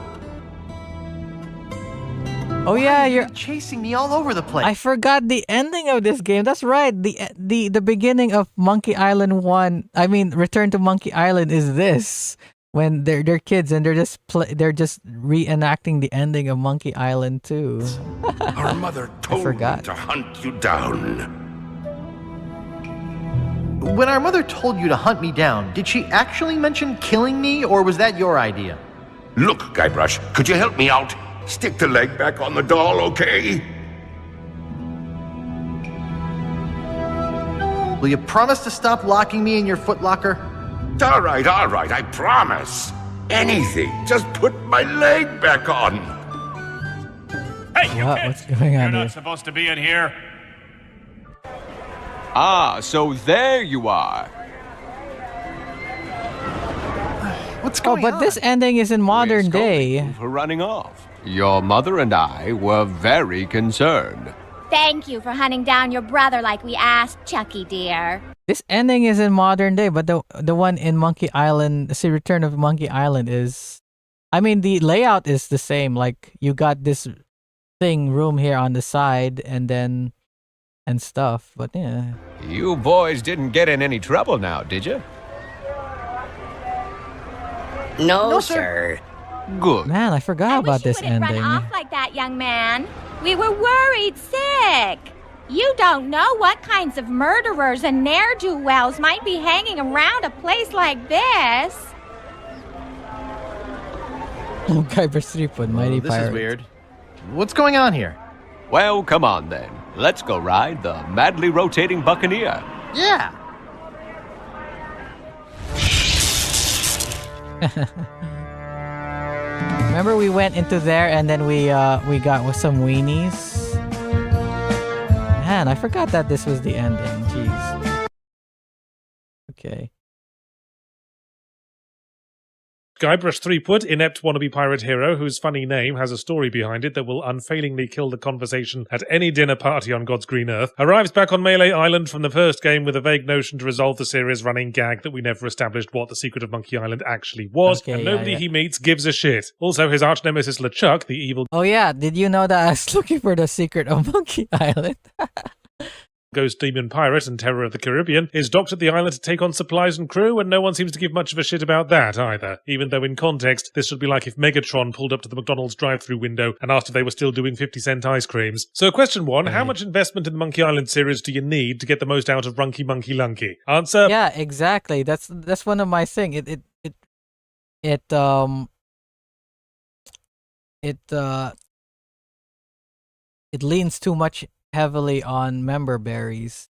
Oh yeah, you're chasing me all over the place. I forgot the ending of this game. That's right. The beginning of Monkey Island 1, I mean Return to Monkey Island is this. When they're kids and they're just reenacting the ending of Monkey Island 2. Our mother told me to hunt you down. When our mother told you to hunt me down, did she actually mention killing me, or was that your idea? Look, Guybrush, could you help me out? Stick the leg back on the doll, okay? Will you promise to stop locking me in your footlocker? All right, I promise. Anything, just put my leg back on. Hey, you What? kids! What's going on You're here? not supposed to be in here. Ah, so there you are. What's Oh, but this ending is in modern day. For running off. Your mother and I were very concerned. Thank you for hunting down your brother like we asked, Chucky dear. This ending is in modern day, but the one in Monkey Island, see, Return of Monkey Island is, I mean, the layout is the same. Like you got this room here on the side, and stuff. But yeah. You boys didn't get in any trouble now, did you? No, sir. Good. Man, I forgot about this ending. Run off like that, young man. We were worried sick. You don't know what kinds of murderers and ne'er-do-wells might be hanging around a place like this. Guybrush Threepwood, Mighty This Pirate. is weird. What's going on here? Well, come on then. Let's go ride the madly rotating Buccaneer. Yeah. Remember we went into there and then we got with some weenies? Man, I forgot that this was the ending. Jeez. Okay. Guybrush Threepwood, inept wannabe pirate hero whose funny name has a story behind it that will unfailingly kill the conversation at any dinner party on God's green earth, arrives back on Melee Island from the first game with a vague notion to resolve the series running gag that we never established what the secret of Monkey Island actually was, Okay, and yeah, nobody yeah. he meets gives a shit. Also, his arch-nemesis LeChuck, the evil... Oh yeah, did you know that I was looking for the secret of Monkey Island? Ghost Demon Pirate and Terror of the Caribbean, is docked at the island to take on supplies and crew, and no one seems to give much of a shit about that either. Even though in context, this should be like if Megatron pulled up to the McDonald's drive-thru window and asked if they were still doing 50-cent ice creams. So question 1, how much investment in the Monkey Island series do you need to get the most out of Runky Monkey Lunky? Answer? Yeah, exactly. That's one of my thing. It leans too much heavily on member berries.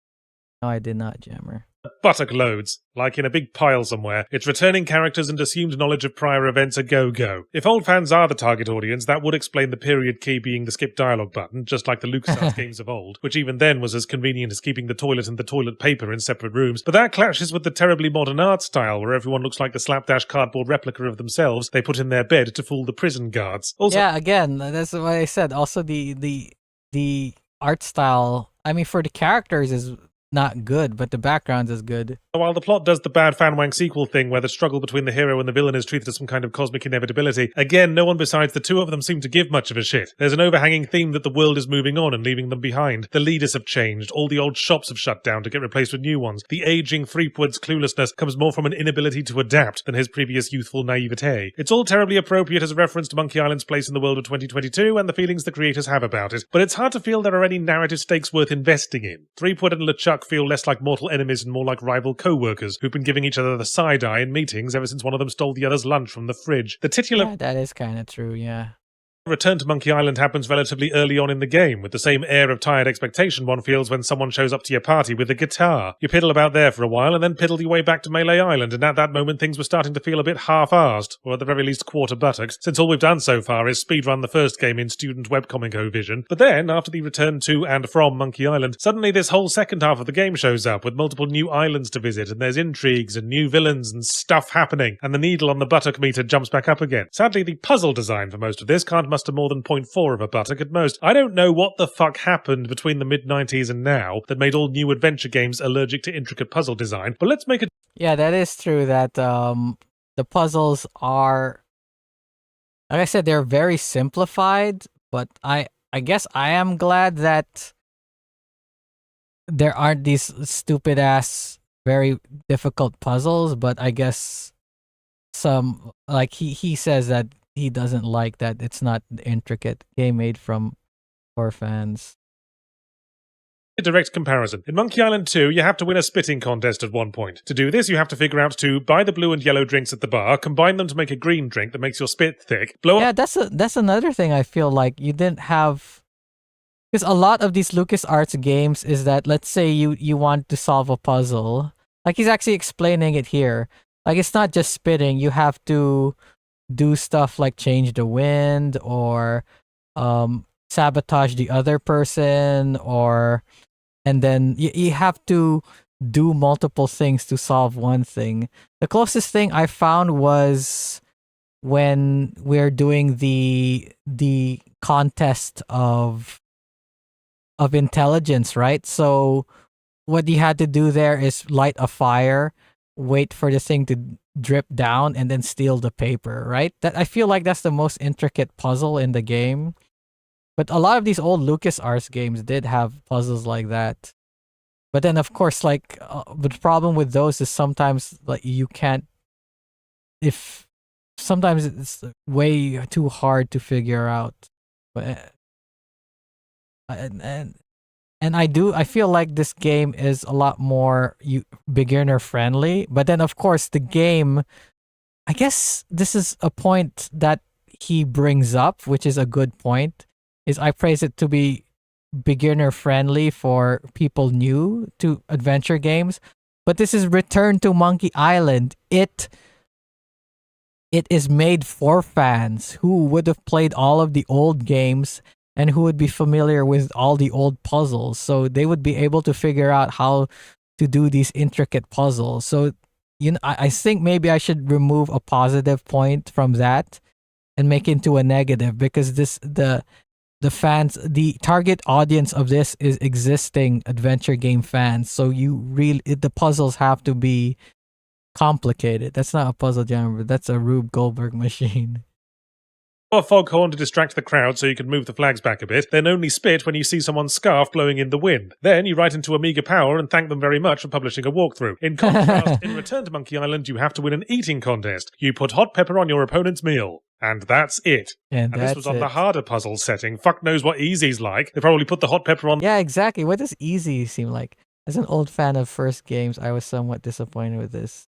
No, I did not, Jammer. Buttock loads, like in a big pile somewhere. Its returning characters and assumed knowledge of prior events a go-go. If old fans are the target audience, that would explain the period key being the skip dialogue button, just like the LucasArts games of old, which even then was as convenient as keeping the toilet and the toilet paper in separate rooms. But that clashes with the terribly modern art style, where everyone looks like the slapdash cardboard replica of themselves they put in their bed to fool the prison guards. Also, yeah, again, that's what I said. Also, the art style, I mean, for the characters is not good, but the background is good. While the plot does the bad fanwang sequel thing where the struggle between the hero and the villain is treated as some kind of cosmic inevitability, again, no one besides the two of them seem to give much of a shit. There's an overhanging theme that the world is moving on and leaving them behind. The leaders have changed, all the old shops have shut down to get replaced with new ones. The aging Threepwood's cluelessness comes more from an inability to adapt than his previous youthful naivete. It's all terribly appropriate as a reference to Monkey Island's place in the world of 2022 and the feelings the creators have about it, but it's hard to feel there are any narrative stakes worth investing in. Threepwood and LeChuck feel less like mortal enemies and more like rival co-workers who've been giving each other the side-eye in meetings ever since one of them stole the other's lunch from the fridge. The titular... Yeah, that is kind of true, yeah. Return to Monkey Island happens relatively early on in the game, with the same air of tired expectation one feels when someone shows up to your party with a guitar. You piddle about there for a while, and then piddle your way back to Melee Island, and at that moment things were starting to feel a bit half-arsed, or at the very least quarter-buttocks, since all we've done so far is speedrun the first game in student webcomic vision. But then, after the return to and from Monkey Island, suddenly this whole second half of the game shows up, with multiple new islands to visit, and there's intrigues and new villains and stuff happening, and the needle on the buttock meter jumps back up again. Sadly, the puzzle design for most of this can't muster more than 0.4 of a buttock at most. I don't know what the fuck happened between the mid-90s and now that made all new adventure games allergic to intricate puzzle design, but let's make it... Yeah, that is true that the puzzles are, like I said, they're very simplified, but I guess I am glad that there aren't these stupid-ass, very difficult puzzles, but I guess some, like he says that he doesn't like that it's not the intricate game made for fans. A direct comparison. In Monkey Island 2, you have to win a spitting contest at one point. To do this, you have to figure out to buy the blue and yellow drinks at the bar, combine them to make a green drink that makes your spit thick, blow up... Yeah, that's another thing I feel like you didn't have... Because a lot of these LucasArts games is that, let's say you want to solve a puzzle. Like, he's actually explaining it here. Like, it's not just spitting. You have to do stuff like change the wind or sabotage the other person, and then you have to do multiple things to solve one thing. The closest thing I found was when we're doing the contest of intelligence, right? So what you had to do there is light a fire, wait for the thing to drip down, and then steal the paper, right? That I feel like that's the most intricate puzzle in the game. But a lot of these old LucasArts games did have puzzles like that. But then, of course, like the problem with those is sometimes like you can't. If sometimes it's way too hard to figure out. But and I feel like this game is a lot more beginner friendly. But then, of course, the game, I guess this is a point that he brings up, which is a good point, is I praise it to be beginner friendly for people new to adventure games. But this is Return to Monkey Island. It is made for fans who would have played all of the old games and who would be familiar with all the old puzzles. So they would be able to figure out how to do these intricate puzzles. So, I think maybe I should remove a positive point from that and make it into a negative, because the fans, the target audience of this is existing adventure game fans. So the puzzles have to be complicated. That's not a puzzle genre, but that's a Rube Goldberg machine. a foghorn to distract the crowd so you can move the flags back a bit, then only spit when you see someone's scarf blowing in the wind. Then you write into Amiga Power and thank them very much for publishing a walkthrough. In contrast, in Return to Monkey Island, you have to win an eating contest. You put hot pepper on your opponent's meal. And that's it. And this was on the harder puzzle setting. Fuck knows what easy's like. They probably put the hot pepper on. Yeah, exactly. What does easy seem like? As an old fan of first games, I was somewhat disappointed with this.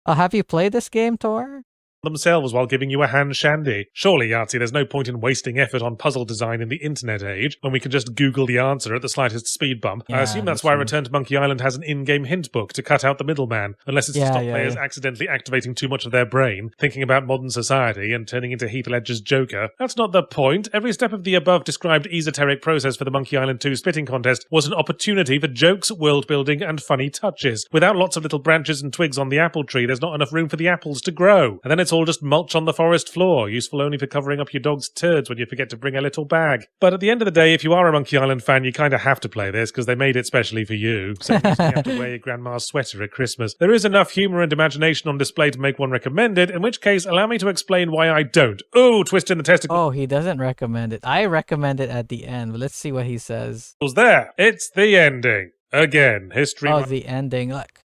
Have you played this game, Tor? Themselves while giving you a hand shandy. Surely, Yahtzee, there's no point in wasting effort on puzzle design in the internet age when we can just Google the answer at the slightest speed bump. I assume that's why Return to Monkey Island has an in-game hint book to cut out the middleman, unless it's to stop players accidentally activating too much of their brain, thinking about modern society, and turning into Heath Ledger's Joker. That's not the point. Every step of the above-described esoteric process for the Monkey Island 2 spitting contest was an opportunity for jokes, world-building, and funny touches. Without lots of little branches and twigs on the apple tree, there's not enough room for the apples to grow. And then it's all just mulch on the forest floor, useful only for covering up your dog's turds when you forget to bring a little bag. But at the end of the day, if you are a Monkey Island fan, you kind of have to play this because they made it specially for you. So you have to wear your grandma's sweater at Christmas. There is enough humour and imagination on display to make one recommend it, in which case, allow me to explain why I don't. Ooh, twist in the testicle. Oh, he doesn't recommend it. I recommend it at the end, but let's see what he says. There, it's the ending. Again, history. Oh, the ending. Look,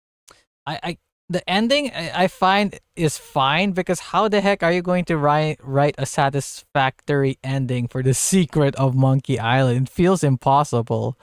the ending I find is fine because how the heck are you going to write a satisfactory ending for the secret of Monkey Island? It feels impossible.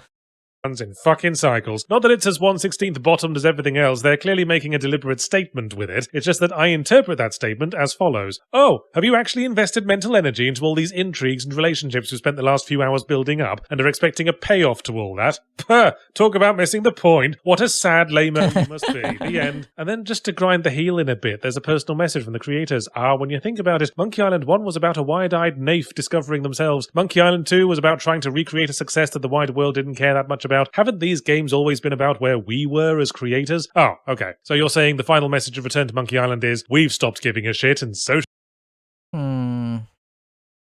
In fucking cycles. Not that it's as 1/16 bottomed as everything else, they're clearly making a deliberate statement with it. It's just that I interpret that statement as follows. Oh, have you actually invested mental energy into all these intrigues and relationships you spent the last few hours building up, and are expecting a payoff to all that? Puh! Talk about missing the point. What a sad lame-o you must be. The end. And then just to grind the heel in a bit, there's a personal message from the creators. When you think about it, Monkey Island 1 was about a wide-eyed naif discovering themselves. Monkey Island 2 was about trying to recreate a success that the wide world didn't care that much about. Haven't these games always been about where we were as creators? Oh, okay. So you're saying the final message of Return to Monkey Island is, we've stopped giving a shit, and so...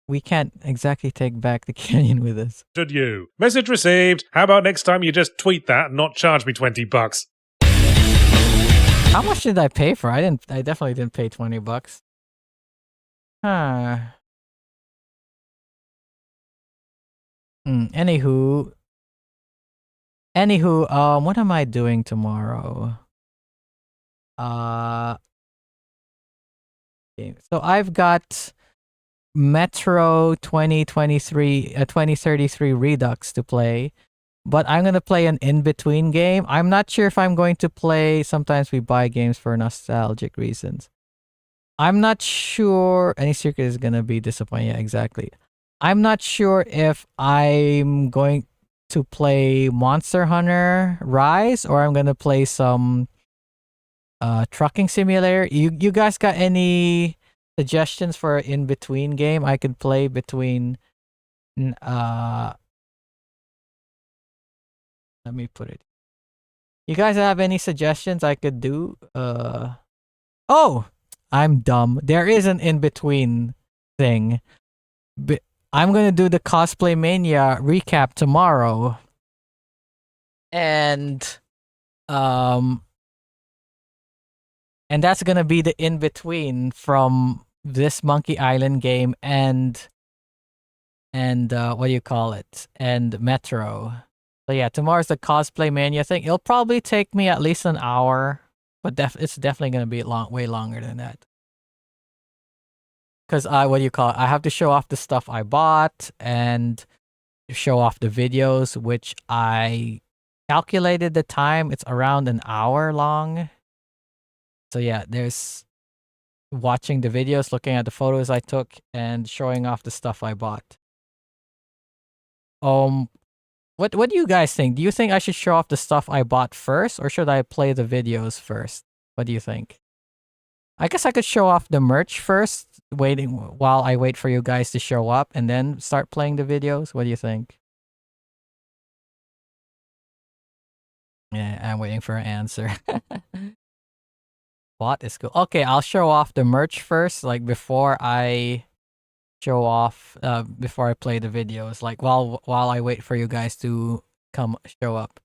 We can't exactly take back the canyon with us. Should you? Message received. How about next time you just tweet that and not charge me $20? How much did I pay for? I definitely didn't pay $20. Anywho, what am I doing tomorrow? Okay. So I've got Metro 2033 Redux to play, but I'm going to play an in-between game. I'm not sure if I'm going to play, sometimes we buy games for nostalgic reasons. I'm not sure, any secret is going to be disappointing, yeah, exactly. I'm not sure if I'm going to play Monster Hunter Rise or I'm gonna play some trucking simulator. You guys got any suggestions for an in-between game I could play between let me put it. You guys have any suggestions I could do? Oh, I'm dumb. There is an in-between thing. I'm going to do the Cosplay Mania recap tomorrow. And that's going to be the in-between from this Monkey Island game and what do you call it? And Metro. So yeah, tomorrow's the Cosplay Mania thing. It'll probably take me at least an hour, but it's definitely going to be way longer than that. Because what do you call it? I have to show off the stuff I bought and show off the videos, which I calculated the time. It's around an hour long. So yeah, there's watching the videos, looking at the photos I took, and showing off the stuff I bought. What do you guys think? Do you think I should show off the stuff I bought first, or should I play the videos first? What do you think? I guess I could show off the merch first, while I wait for you guys to show up, and then start playing the videos. What do you think? Yeah, I'm waiting for an answer. What is cool? Okay, I'll show off the merch first, like before I show off, before I play the videos, like while I wait for you guys to show up.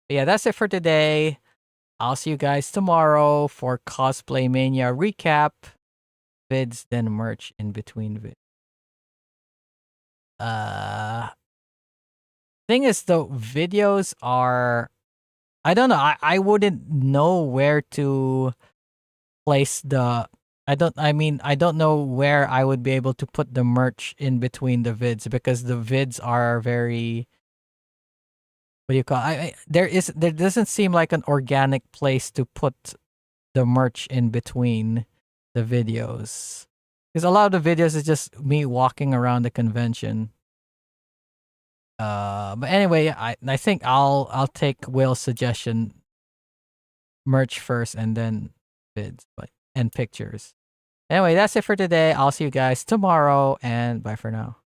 But yeah, that's it for today. I'll see you guys tomorrow for Cosplay Mania recap. vids, then merch in between vids. Thing is though, videos are, I don't know, I wouldn't know where to place the, I don't know where I would be able to put the merch in between the vids, because the vids are very, what do you call, there doesn't seem like an organic place to put the merch in between the videos, because a lot of the videos is just me walking around the convention. But anyway, I think I'll take Will's suggestion, merch first and then vids, and pictures. Anyway, that's it for today. I'll see you guys tomorrow, and bye for now.